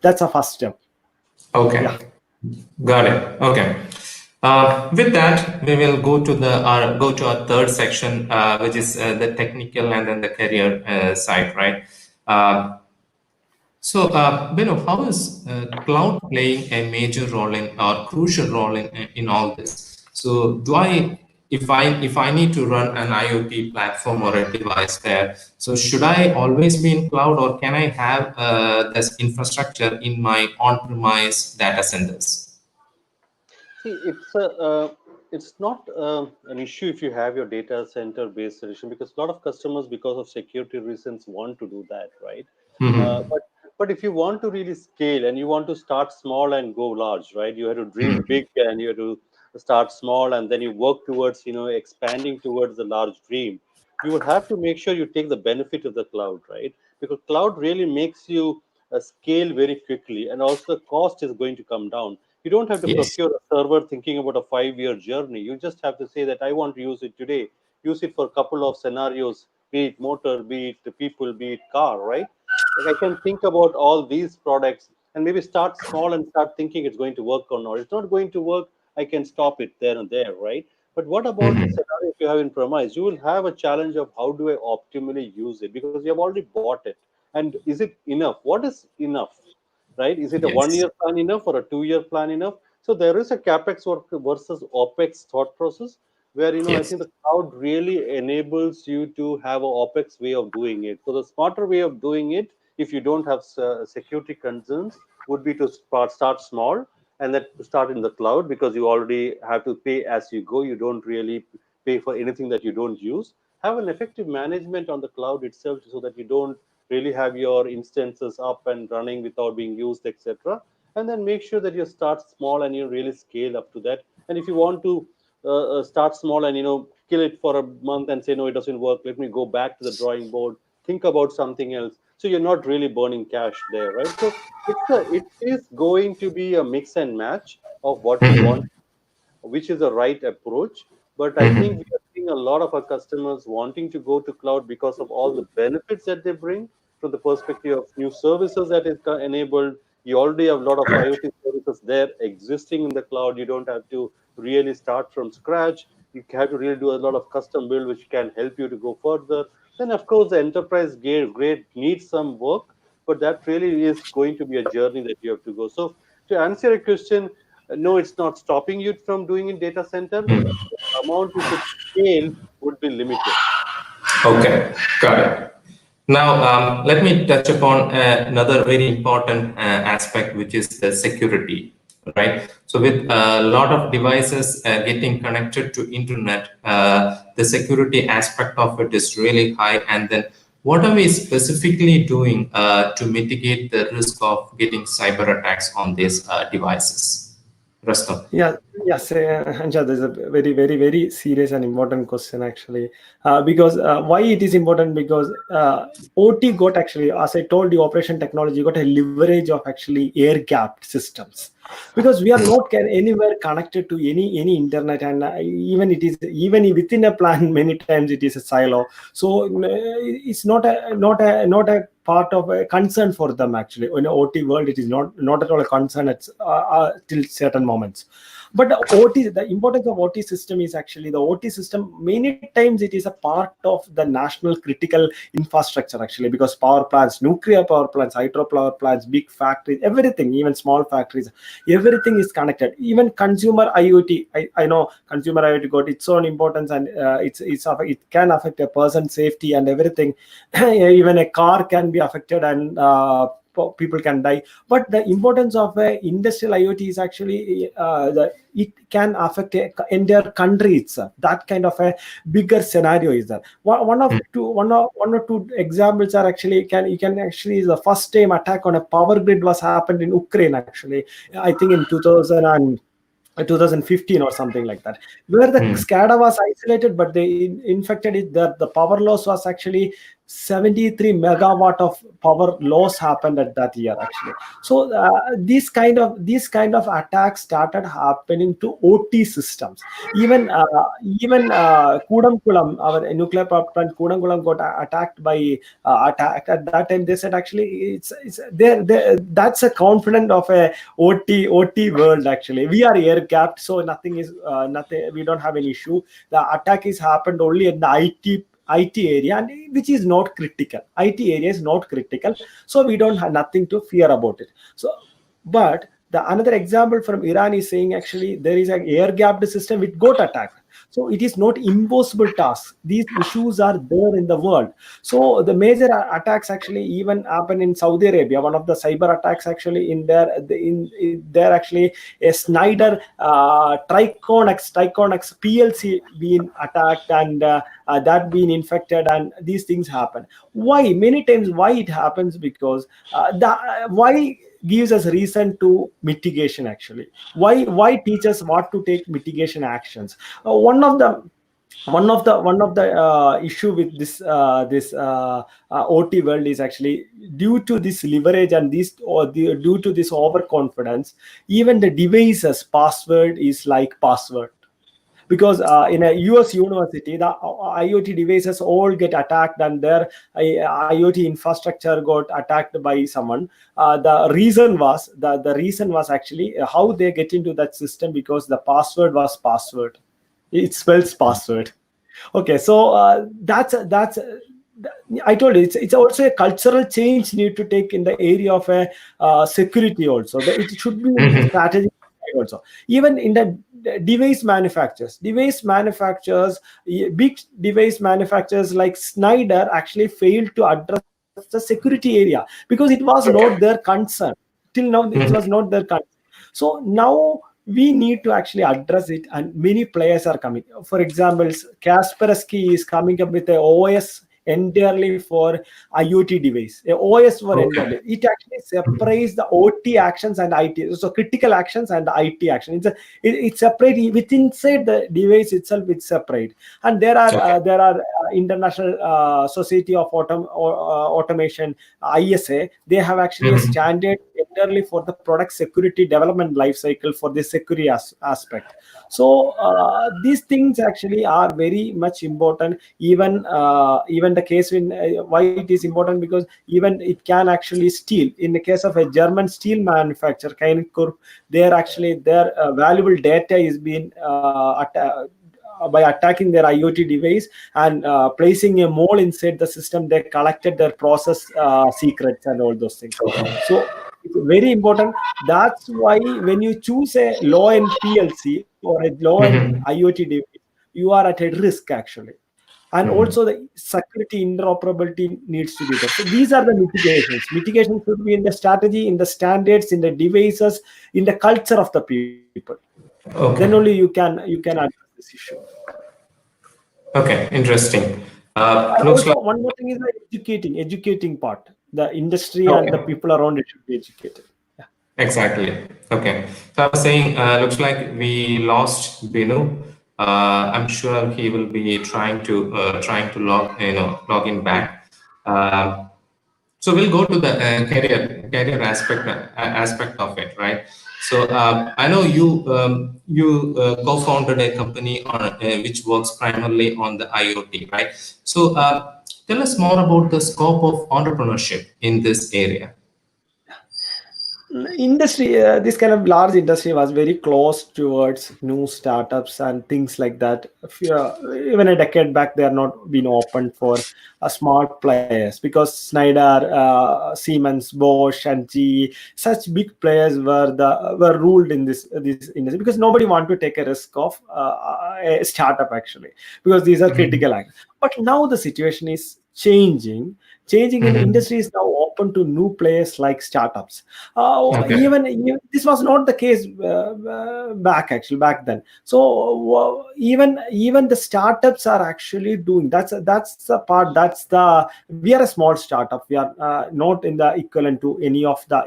that's a first step. Yeah. Okay. Got it. Okay. With that, we will go to our third section, which is the technical and then the career side, right? Uh, Bino, how is cloud playing a major role in or crucial role in all this? So, if I need to run an IoT platform or a device there, so should I always be in cloud, or can I have this infrastructure in my on-premise data centers? See, it's not an issue if you have your data center based solution, because a lot of customers, because of security reasons, want to do that, right? Uh, Hmm. but but if you want to really scale and you want to start small and go large, right? You have to dream Hmm. big and you have to start small, and then you work towards expanding towards the large dream. You would have to make sure you take the benefit of the cloud, right? Because cloud really makes you scale very quickly, and also the cost is going to come down. You don't have to Yes. procure a server thinking about a 5-year journey. You just have to say that I want to use it today. Use it for a couple of scenarios, be it motor, be it the people, be it car, right? Like I can think about all these products and maybe start small and start thinking it's going to work or not. It's not going to work. I can stop it there and there, right? But what about the Mhm. scenario if you have in premise? You will have a challenge of how do I optimally use it because you have already bought it. And is it enough? What is enough? Right? Is it a one Yes. year plan enough or a 2-year plan enough? So there is a capex work versus opex thought process where I Yes. think the cloud really enables you to have a opex way of doing it. So the smarter way of doing it, if you don't have security concerns, would be to start small and then start in the cloud because you already have to pay as you go. You don't really pay for anything that you don't use. Have an effective management on the cloud itself so that you don't really have your instances up and running without being used, etc. And then make sure that you start small and you really scale up to that. And if you want to start small and kill it for a month and say no, it doesn't work, let me go back to the drawing board, think about something else. So you're not really burning cash there, right? So it is going to be a mix and match of what you want, Mhm. which is the right approach. But I think Mhm. we are seeing a lot of our customers wanting to go to cloud because of all the benefits that they bring from the perspective of new services that is enabled. You already have a lot of Correct. IoT services there existing in the cloud. You don't have to really start from scratch. You have to really do a lot of custom build, which can help you to go further. Then, of course, the enterprise grade needs some work, but that really is going to be a journey that you have to go. So, to answer your question, no, it's not stopping you from doing in data center. Mhm. The amount you could scale would be limited. Okay, got it. Now, let me touch upon another very important aspect, which is the security, right? So, with a lot of devices getting connected to internet, the security aspect of it is really high. And then, what are we specifically doing to mitigate the risk of getting cyber attacks on these devices? Rustam. Yeah, yes, Anja, this is a very, very, very serious and important question actually. Because why it is important? Because OT got actually, as I told you, operation technology got a leverage of actually air-gapped systems. Because we are not anywhere connected to any internet, and even it is even within a plan, many times it is a silo. So it's not a part of a concern for them actually. In the OT world, it is not at all a concern at till certain moments. But the importance of OT system is actually the OT system. Many times it is a part of the national critical infrastructure actually, because power plants, nuclear power plants, hydropower plants, big factories, everything, even small factories, everything is connected. Even consumer IoT, I know consumer IoT got its own importance, and it can affect a person's safety and everything. Even a car can be affected, and people can die. But the importance of industrial IoT is actually it can affect a entire country itself. That kind of a bigger scenario is there. One or two examples are actually you can actually, the first time attack on a power grid was happened in Ukraine actually. I think in 2015 or something like that, where the Mhm. SCADA was isolated, but they infected it. The power loss was actually 73 megawatt of power loss happened at that year actually. So these kind of attacks started happening to OT systems. Even Kudankulam, our nuclear power plant Kudankulam, got attacked by attacked at that time. They said actually it's there. That's a confident of a OT world actually. We are air gapped, so nothing. We don't have an issue. The attack is happened only in the IT area, and which is not critical. IT area is not critical, so we don't have nothing to fear about it. So, but the another example from Iran is saying actually there is an air gapped system which got attacked. So it is not impossible task. These issues are there in the world. So the major attacks actually even happen in Saudi Arabia. One of the cyber attacks actually in there, in there actually a Snyder Triconex PLC being attacked, and that being infected, and these things happen. Why? Many times why it happens, because why gives us reason to mitigation actually. Why teach us what to take mitigation actions. One of them. one of the issue with this OT world is actually due to this leverage and due to this overconfidence. Even the devices password is like password, because in a US university, the IoT devices all get attacked and their IoT infrastructure got attacked by someone. The reason was actually how they get into that system, because the password was password. It spells password. Okay, so I told you, it's also a cultural change need to take in the area of a security also. It should be in the Mhm. strategy also. Even in the big device manufacturers like Schneider actually failed to address the security area because it was not their Okay. concern. Till now, it was Mhm. not their concern. So now we need to actually address it, and many players are coming. For example, Kaspersky is coming up with a OS entirely for IoT device, a OS for Okay. entirely. It actually separates the OT actions and IT, so critical actions and IT action. It's separate within inside the device itself. It's separate, and Okay. there are international society of automation, ISA. They have actually a Mhm. standard entirely for the product security development life cycle for the security aspect. So these things actually are very much important. Even the case in why it is important, because even it can actually steal. In the case of a German steel manufacturer, Keinkurp, their valuable data is being by attacking their IoT device and placing a mole inside the system. They collected their process secrets and all those things. Okay. So it's very important. That's why when you choose a low-end PLC or a low-end Mhm. IoT device, you are at a risk actually. And Mhm. also the security interoperability needs to be there. So these are the mitigations. Mitigation should be in the strategy, in the standards, in the devices, in the culture of the people. Then only Okay. you can address this issue. Okay. Interesting. And Looks also like one more thing is the educating part. The industry and the okay. people around it should be educated. Yeah. Exactly. Okay. So I was saying, looks like we lost Binu. I'm sure he will be trying to log in back. Um, so we'll go to the career aspect of it, right? So I know you co-founded a company which works primarily on the IoT, right? So tell us more about the scope of entrepreneurship in this area. Industry, this kind of large industry was very close towards new startups and things like that. Even a decade back, they are not been open for small players, because Schneider, Siemens, Bosch, and GE, such big players were ruled in this industry, because nobody want to take a risk of a startup actually, because these are Mhm. critical acts. But now the situation is changing in Mhm. industry is now open to new players like startups. Okay. This was not the case back then. So even the startups are actually doing, that's the part. We are a small startup. We are not in the equivalent to any of the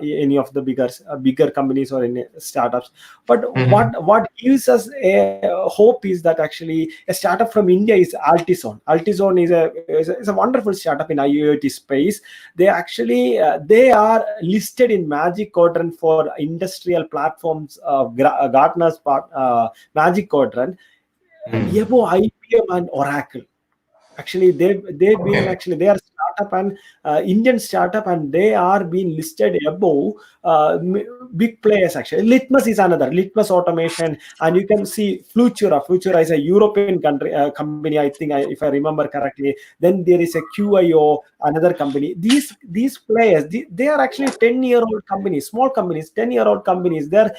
bigger companies or any startups. But Mhm. what gives us a hope is that actually a startup from India is Altison. Altison is a wonderful startup in IIoT space. They are listed in Magic Quadrant for industrial platforms, Gartner's Magic Quadrant, Mhm. above IBM and Oracle. Actually, Okay. they are startup and Indian startup, and they are being listed above big players. Actually, Litmus is another, Litmus Automation, and you can see Flutura is a European company, I think, if I remember correctly. Then there is a QIO, another company. These players, they are actually 10-year-old companies, small companies, 10-year-old companies. They're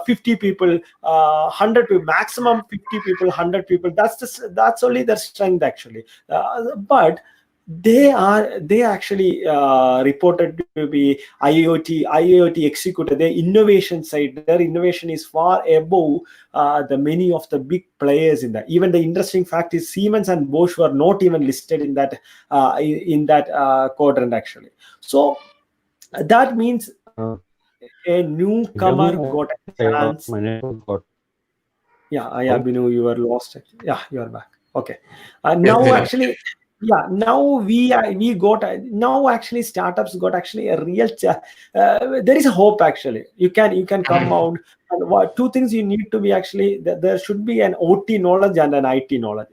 50 people, 100 people, maximum 50 people, 100 people. That's only their strength actually. But they actually reported to be IIoT executive. Their innovation side, their innovation is far above the many of the big players in that. Even the interesting fact is Siemens and Bosch were not even listed in that quadrant actually. So that means a Can you hear me? newcomer got a I lost chance. my network. Got Yeah, Oh, Binu, you were lost. Yeah, you are back. Okay. yes, Now Binu. actually, yeah, now we got now actually startups got actually a real. There is a hope actually. You can come Mhm. out. And two things you need to be actually there should be an OT knowledge and an IT knowledge.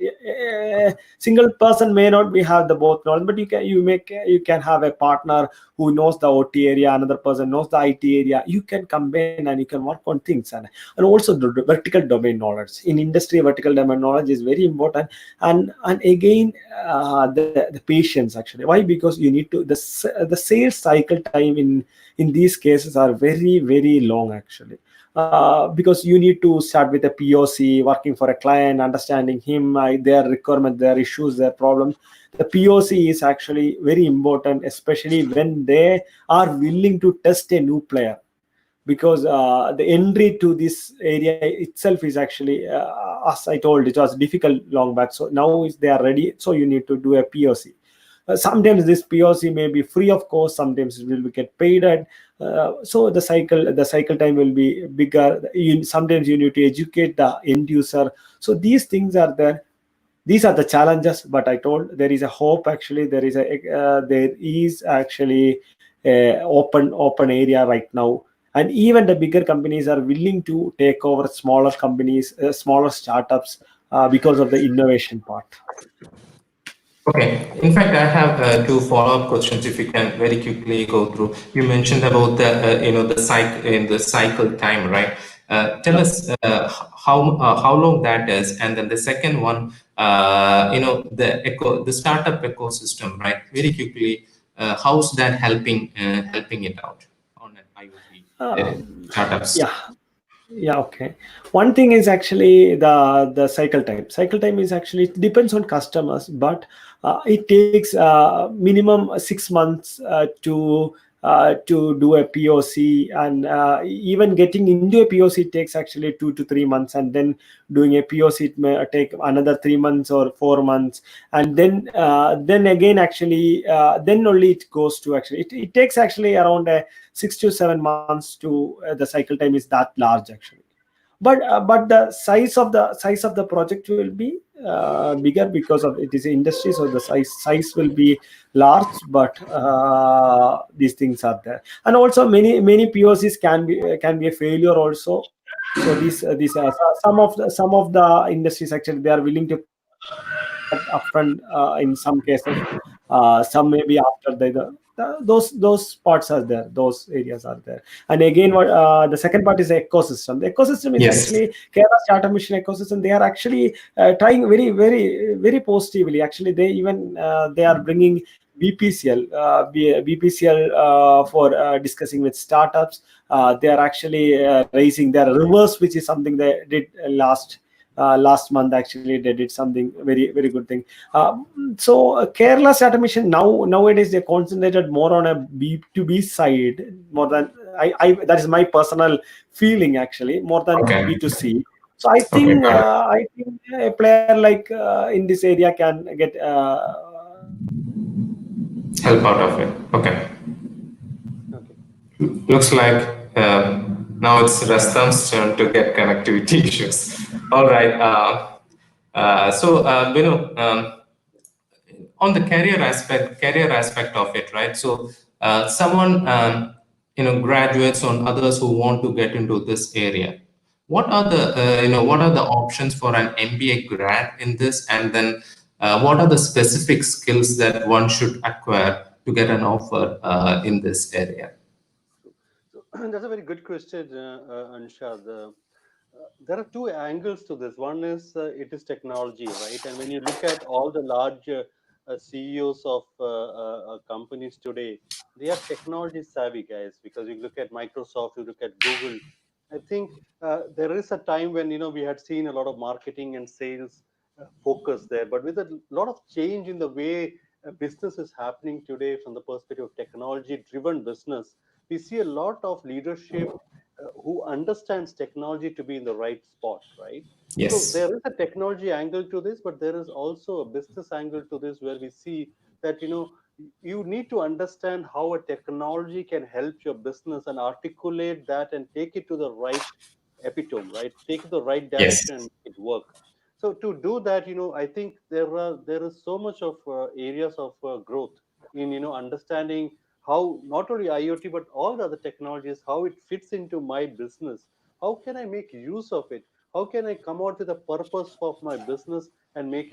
Single person may not be have the both knowledge, but you can have a partner who knows the OT area, another person knows the IT area. You can combine and you can work on things, and also the vertical domain knowledge in industry. Vertical domain knowledge is very important, and again the patience actually. Why? Because you need to the sales cycle time in these cases are very very long actually. Because you need to start with a POC, working for a client, understanding him, their requirement, their issues, their problems. The POC is actually very important, especially when they are willing to test a new player, because the entry to this area itself is actually, as I told, it was difficult long back. So now is they are ready, so you need to do a POC. Sometimes this POC may be free of cost, sometimes it will be get paid at. So the cycle time will be bigger. Sometimes you need to educate the end user. So these things are there. These are the challenges, but I told there is a hope actually. There is actually a open area right now, and even the bigger companies are willing to take over smaller companies, smaller startups, because of the innovation part. Okay. In fact, I have two follow-up questions. If you can very quickly go through. You mentioned about the the cycle time, right? Tell Yeah. us how long that is, and then the second one, the startup ecosystem, right? Very quickly, how's that helping it out on an IoT Um, startups? yeah. Yeah, okay. One thing is actually the cycle time. Cycle time is actually, it depends on customers, but it takes minimum 6 months to do a POC, and even getting into a POC takes actually 2 to 3 months, and then doing a POC it may take another 3 months or 4 months, and then again actually then only it goes to actually it takes actually around 6 to 7 months to the cycle time is that large actually. But the size of the project will be bigger because of it is industry, so the size will be large, but these things are there. And also many POCs can be a failure also. So these some of the industries actually they are willing to pay upfront in some cases. Some may be after those parts are there, those areas are there. And again, the second part is the ecosystem. The ecosystem is Yes. actually Kerala Startup Mission ecosystem. They are actually trying very very very positively. Actually, they are bringing BPCL, BPCL for discussing with startups. They are actually raising their reverse, which is something they did last month. Actually, they did something very very good thing. Kerala Startup Mission nowadays they concentrated more on a B2B side more than I that is my personal feeling actually, more than Okay. B2C. So I Okay. think Got it. a player like in this area can get Help out of it. Okay. Okay. Looks like now it's Rastam's turn to get connectivity issues. All right. Binu, on the career aspect of it, right? So, someone graduates on others who want to get into this area. What are the options for an MBA grad in this, and then what are the specific skills that one should acquire to get an offer in this area? So that's a very good question, Ansha. There are two angles to this. One is it is technology, right? And when you look at all the large CEOs of companies today, they are technology savvy guys. Because you look at Microsoft, you look at Google. I think there is a time when we had seen a lot of marketing and sales focus there, but with a lot of change in the way business is happening today from the perspective of technology-driven business, we see a lot of leadership who understands technology to be in the right spot, right? So Yes. there is a technology angle to this, but there is also a business angle to this where we see that you need to understand how a technology can help your business and articulate that and take it to the right epitome, right? Take the right Yes. direction and make it work. So to do that, I think there is so much of areas of growth in understanding how not only IoT but all the other technologies, how it fits into my business. How can I make use of it? How can I come out with a purpose of my business and make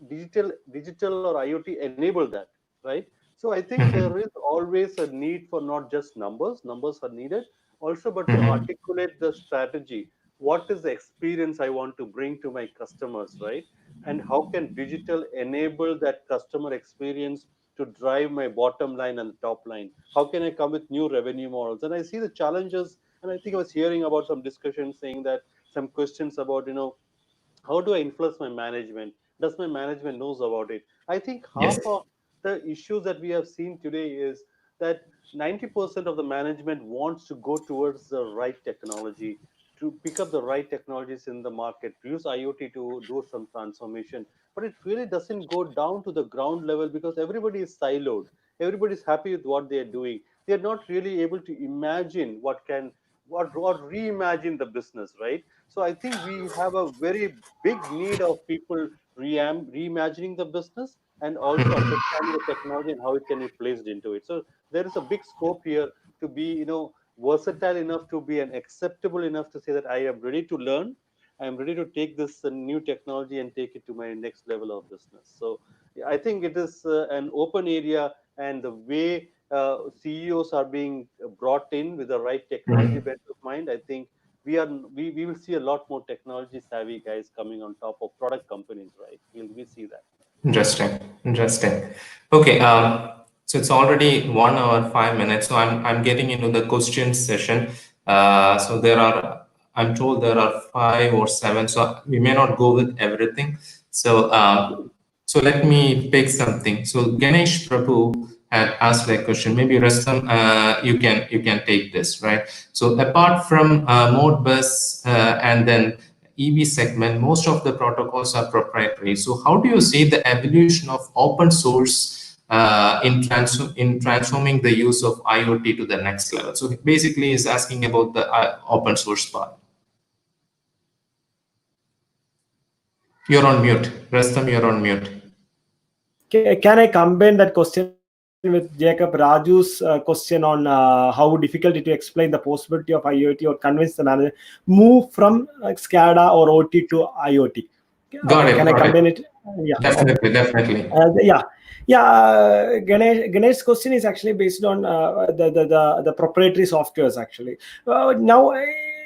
digital or IoT enable that, right? So I think there Mhm. is always a need for not just numbers. Numbers are needed also, but to Mhm. articulate the strategy. What is the experience I want to bring to my customers, right? And how can digital enable that customer experience to drive my bottom line and top line? How can I come with new revenue models? And I see the challenges, and I think I was hearing about some discussions saying that some questions about how do I influence my management? Does my management knows about it? I think half Yes. of the issues that we have seen today is that 90% of the management wants to go towards the right technology, to pick up the right technologies in the market, to use IoT to do some transformation. But it really doesn't go down to the ground level because everybody is siloed. Everybody is happy with what they are doing. They are not really able to imagine what reimagine the business, right? So I think we have a very big need of people reimagining the business and also understanding the technology and how it can be placed into it. So there is a big scope here to be, versatile enough to be and acceptable enough to say that I am ready to learn. I am ready to take this new technology and take it to my next level of business. So yeah, I think it is an open area, and the way CEOs are being brought in with the right technology Mhm. bent of mind, I think we will see a lot more technology savvy guys coming on top of product companies, right? We see that. Interesting. Interesting. Okay. So it's already 1 hour 5 minutes. So I'm getting into the question session. So I'm told there are five or seven. So we may not go with everything. So so let me pick something. So Ganesh Prabhu had asked a question. Maybe Rastam, you can take this, right? So apart from Modbus and then EV segment, most of the protocols are proprietary. So how do you see the evolution of open source in transforming the use of IoT to the next level? So basically, is asking about the open source part. You're on mute, Rastam. You're on mute. Can I combine that question with Jacob Raju's question on how difficult it to explain the possibility of IoT or convince the manager move from SCADA or OT to IoT? Got Can it. I Got combine it. it? Yeah. Okay. Definitely. Definitely. Yeah. Ganesh's question is actually based on the proprietary softwares actually. Now,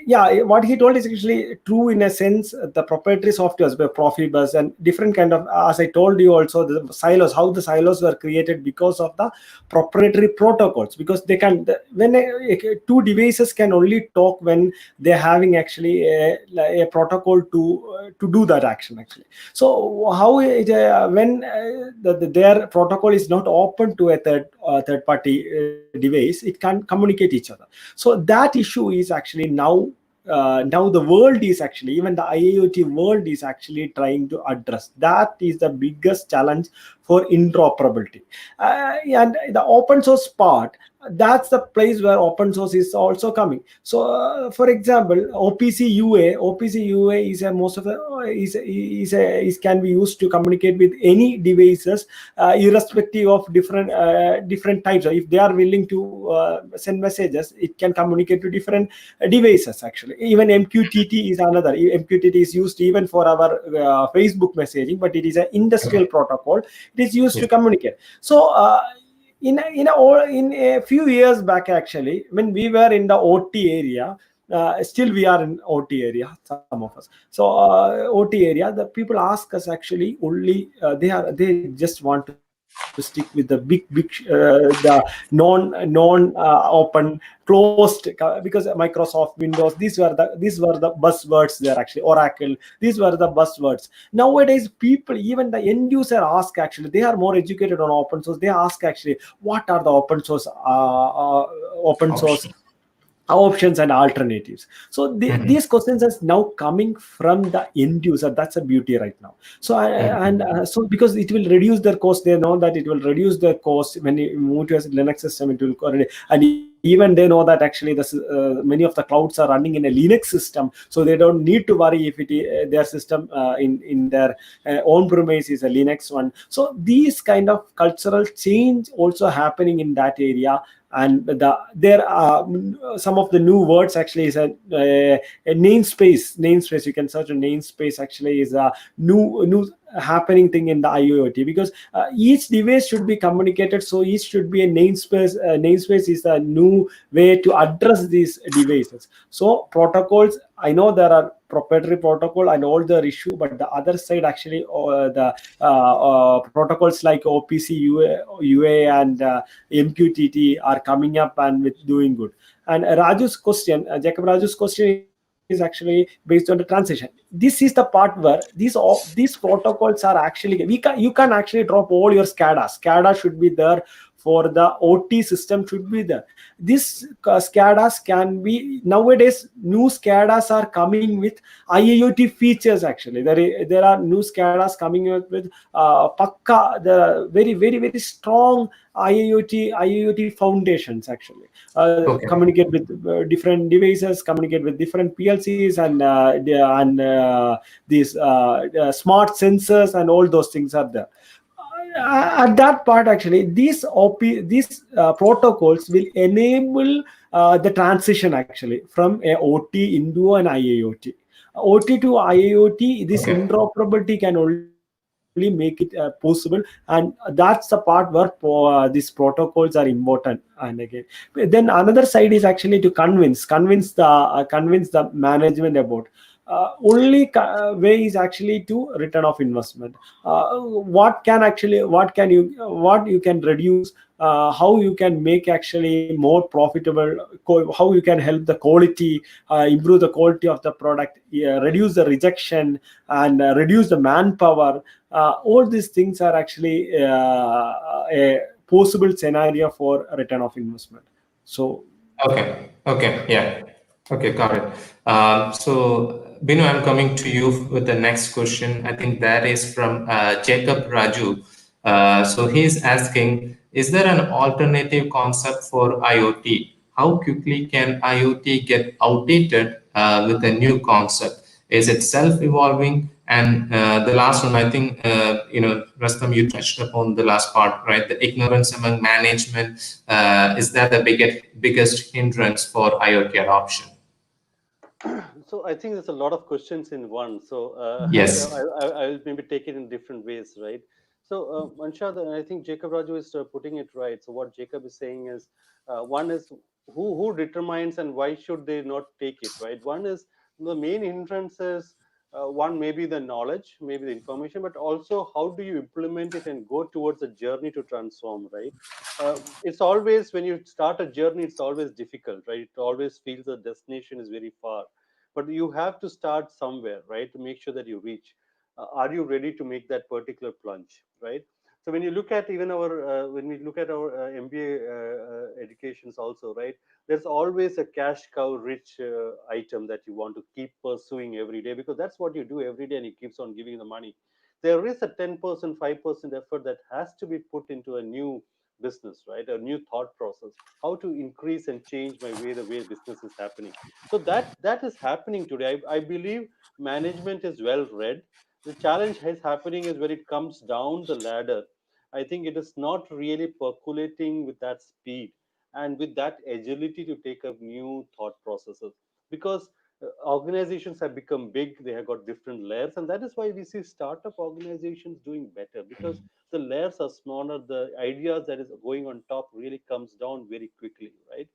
yeah, what he told is actually true in a sense. The proprietary softwares, the Profibus and different kind of, as I told you also, the silos, how the silos were created because of the proprietary protocols. Because they can, when two devices can only talk when they're having actually a protocol to do that action actually. So how when their protocol is not open to a third party device, it can communicate each other. So that issue is actually now the world is actually, even the IIoT world is actually trying to address. That is the biggest challenge for interoperability. And the open source part, that's the place where open source is also coming. So for example, OPC UA is a most of the is can be used to communicate with any devices, irrespective of different types. If they are willing to send messages, it can communicate to different devices actually. Even MQTT is another. MQTT is used even for our Facebook messaging, but it is an industrial protocol. It is used to communicate. So in a few years back actually, when we were in the OT area, still we are in OT area, some of us. So OT area, the people ask us actually only they just want to stick with the big the non open closed, because Microsoft, Windows, these were the buzzwords there actually. Oracle, these were the buzzwords. Nowadays people, even the end user ask actually, they are more educated on open source. They ask actually, what are the open source Option. options and alternatives. So Mhm. these questions are now coming from the end user. That's a beauty right now. So Mhm. so because it will reduce their cost, they know that it will reduce their cost when you move to a Linux system. It will and even they know that actually many of the clouds are running in a Linux system, so they don't need to worry if their system in their own premise is a Linux one. So these kind of cultural change also happening in that area. And there are some of the new words actually is a namespace. You can search a namespace actually is a new happening thing in the IIoT, because each device should be communicated, so each should be a namespace. Namespace is a new way to address these devices. So protocols, I know there are proprietary protocol and all the issue, but the other side actually the protocols like OPC, UA and MQTT are coming up and with doing good. And Jacob Raju's question is actually based on the transition. This is the part where these protocols are actually, you can actually drop all your SCADA. SCADA should be there for the OT system should be there. This SCADAs can be nowadays, new SCADAs are coming with IIoT features. Actually, there are new SCADAs coming up with Pakka, the very strong IIoT foundations actually Okay. communicate with different devices, communicate with different PLCs and these smart sensors and all those things are there. At that part actually these protocols will enable the transition actually from a OT into an IIoT. OT to IIoT, this Okay. interoperability can only make it possible, and that's the part where these protocols are important. And again, then another side is actually to convince the management about only way is actually to return of investment. What you can reduce, how you can make actually more profitable, how you can help the quality, improve the quality of the product, reduce the rejection, and reduce the manpower. All these things are actually a possible scenario for return of investment. So Okay. Okay. Yeah. Okay. Got it. Binu, I'm coming to you with the next question. I think that is from Jacob Raju. He's asking, is there an alternative concept for IoT? How quickly can IoT get outdated with a new concept? Is it self-evolving? And the last one, I think, Rastam, you touched upon the last part, right? The ignorance among management. Is that the biggest hindrance for IoT adoption? So I think there's a lot of questions in one. So Yes. I'll maybe take it in different ways, right? So Anshad, I think Jacob Raju is putting it right. So what Jacob is saying is, one is who determines and why should they not take it, right? One is the main hindrance is one, maybe the knowledge, maybe the information, but also how do you implement it and go towards a journey to transform, right? It's always, when you start a journey, it's always difficult, right? It always feels the destination is very far, but you have to start somewhere, right, to make sure that you reach. Are you ready to make that particular plunge, right? So when you look at even our when we look at our MBA educations also, right, there's always a cash cow rich item that you want to keep pursuing every day, because that's what you do every day and it keeps on giving you the money. There is a 10%, 5% effort that has to be put into a new business, right, a new thought process, how to increase and change my way, the way business is happening. So that is happening today. I believe management is well read. The challenge is happening is when it comes down the ladder. I think it is not really percolating with that speed and with that agility to take up new thought processes, because organizations have become big, they have got different layers, and that is why we see startup organizations doing better, because the layers are smaller, the ideas that is going on top really comes down very quickly, right?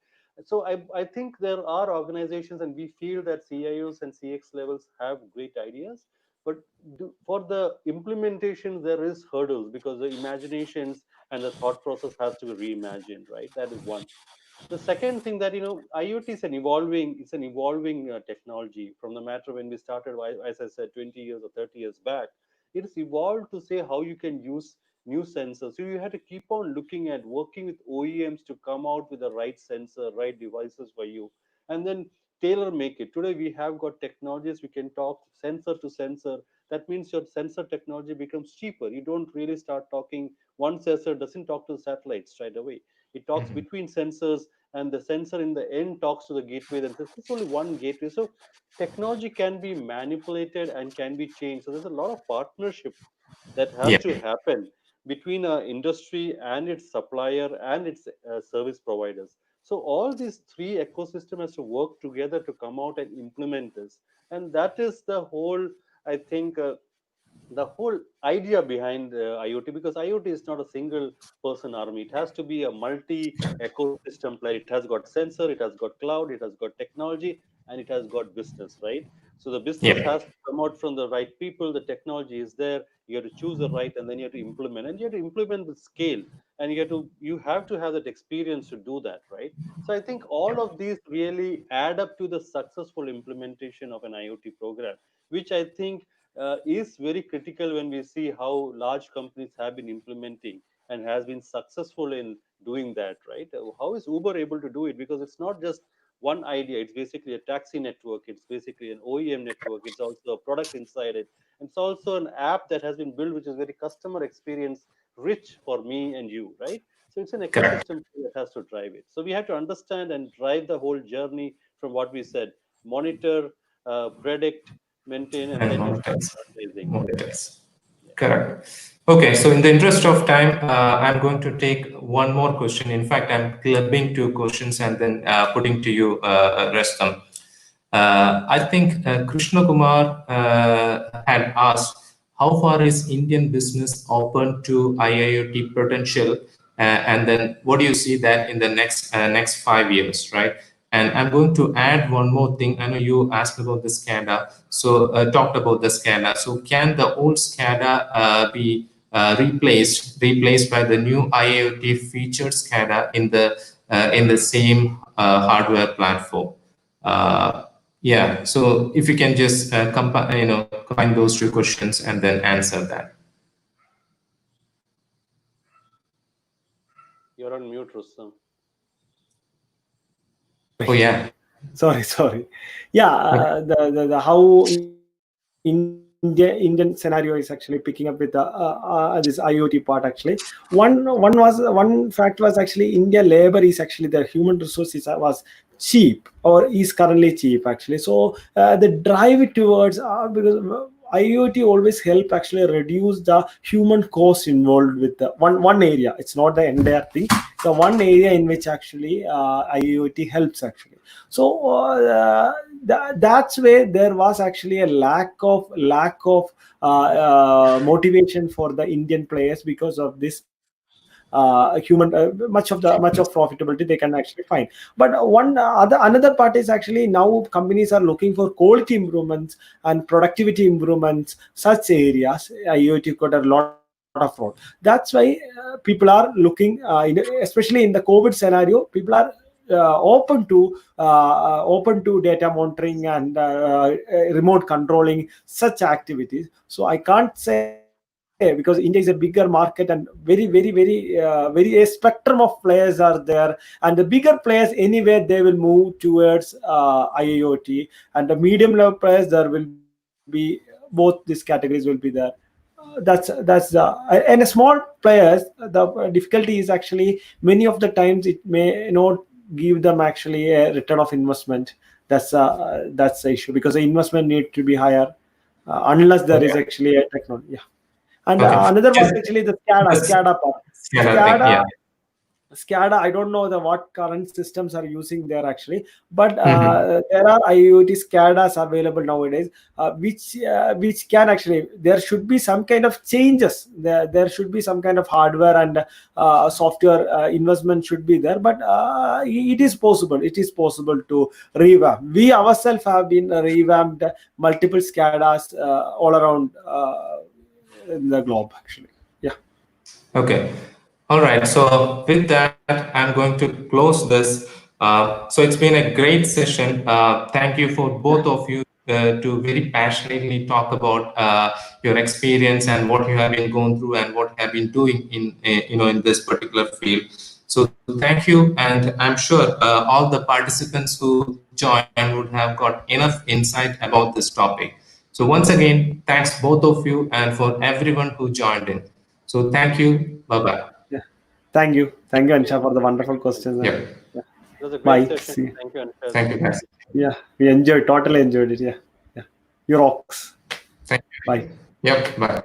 So I think there are organizations, and we feel that CIOs and CX levels have great ideas, but for the implementation there is hurdles, because the imaginations and the thought process has to be reimagined, right? That is one. The second thing that, IoT is an evolving technology. From the matter when we started, as I said, 20 years or 30 years back, it has evolved to say how you can use new sensors. So you have to keep on looking at working with OEMs to come out with the right sensor, right devices for you. and then tailor make it. Today we have got technologies, we can talk sensor to sensor. That means your sensor technology becomes cheaper. You don't really start talking, one sensor doesn't talk to the satellites right away. It talks Mhm. between sensors, and the sensor in the end talks to the gateway. Then there's only one gateway. So technology can be manipulated and can be changed. So there's a lot of partnership that has Yeah, to happen between a industry and its supplier and its service providers. So all these three ecosystem has to work together to come out and implement this, and that is the whole, I think, the whole idea behind IoT, because IoT is not a single person army. It has to be a multi ecosystem player. It has got sensor, it has got cloud, it has got technology, and it has got business, right? So the business yeah, has to come out from the right people. The technology is there. You have to choose the right, and then you have to implement, and you have to implement with scale, and you have to have that experience to do that, right? So I think all of these really add up to the successful implementation of an IoT program, which I think is very critical when we see how large companies have been implementing and has been successful in doing that, right? How is Uber able to do it? Because it's not just one idea. It's basically a taxi network. It's basically an OEM network. It's also a product inside it. And it's also an app that has been built, which is very customer experience rich for me and you, right? So it's an correct. ecosystem that has to drive it. So we have to understand and drive the whole journey from what we said: monitor, predict, maintain, and And then you start monetize. monetizing. Monetize. Yeah. Correct. Okay, so in the interest of time, I'm going to take one more question. In fact, I'm clubbing two questions and then putting to you, Restam. I think Krishna Kumar had asked, how far is Indian business open to IIoT potential? And then what do you see that in the next 5 years, right? And I'm going to add one more thing. I know you asked about the SCADA, so talked about the SCADA. So can the old SCADA be replaced by the new IIoT featured SCADA in the same hardware platform? Uh, yeah. So if you can just combine those two questions and then answer that. You're on mute, Rustam. Oh yeah. Sorry. Yeah, Okay. the how Indian scenario is actually picking up with this IoT part. Actually, one fact was actually India labor is actually the human resources was cheap or is currently cheap actually. So the drive towards because IoT always help actually reduce the human cost involved with the one area. It's not the entire thing. The one area in which actually IoT helps actually. So that's where there was actually a lack of motivation for the Indian players because of this human much of profitability they can actually find. But another part is actually now companies are looking for quality improvements and productivity improvements. Such areas IoT got a lot of role. That's why people are looking especially in the COVID scenario, people are open to data monitoring and remote controlling such activities. So I can't say, because India is a bigger market and very a spectrum of players are there, and the bigger players anywhere they will move towards IoT, and the medium level players there will be both these categories will be there. That's and a small players, the difficulty is actually many of the times it may not give them actually a return of investment. That's the issue, because the investment need to be higher unless there is Okay. actually a technology. Yeah. And Okay. another was Just actually the SCADA part. scanner thing. SCADA Yeah. SCADA, I don't know what current systems are using there actually, but Mhm. there are IoT SCADAs available nowadays, which can actually, there should be some kind of changes. There should be some kind of hardware and software investment should be there, but it is possible. It is possible to revamp. We ourselves have been revamped multiple SCADAs all around in the globe actually. Yeah. Okay. All right. So with that, I'm going to close this. So it's been a great session. Thank you for both of you to very passionately talk about your experience and what you have been going through and what you have been doing in in this particular field. So thank you, and I'm sure all the participants who joined would have got enough insight about this topic. So once again, thanks both of you and for everyone who joined in. So thank you. Bye bye. Yeah. Thank you, Ansha, for the wonderful questions. And Yep. yeah. It was a great Bye. session. See. You. Thank you, Anshul. Thank you, guys. Yeah, we totally enjoyed it. Yeah. Yeah. You rocks. Thank Bye. you. Yep. Bye.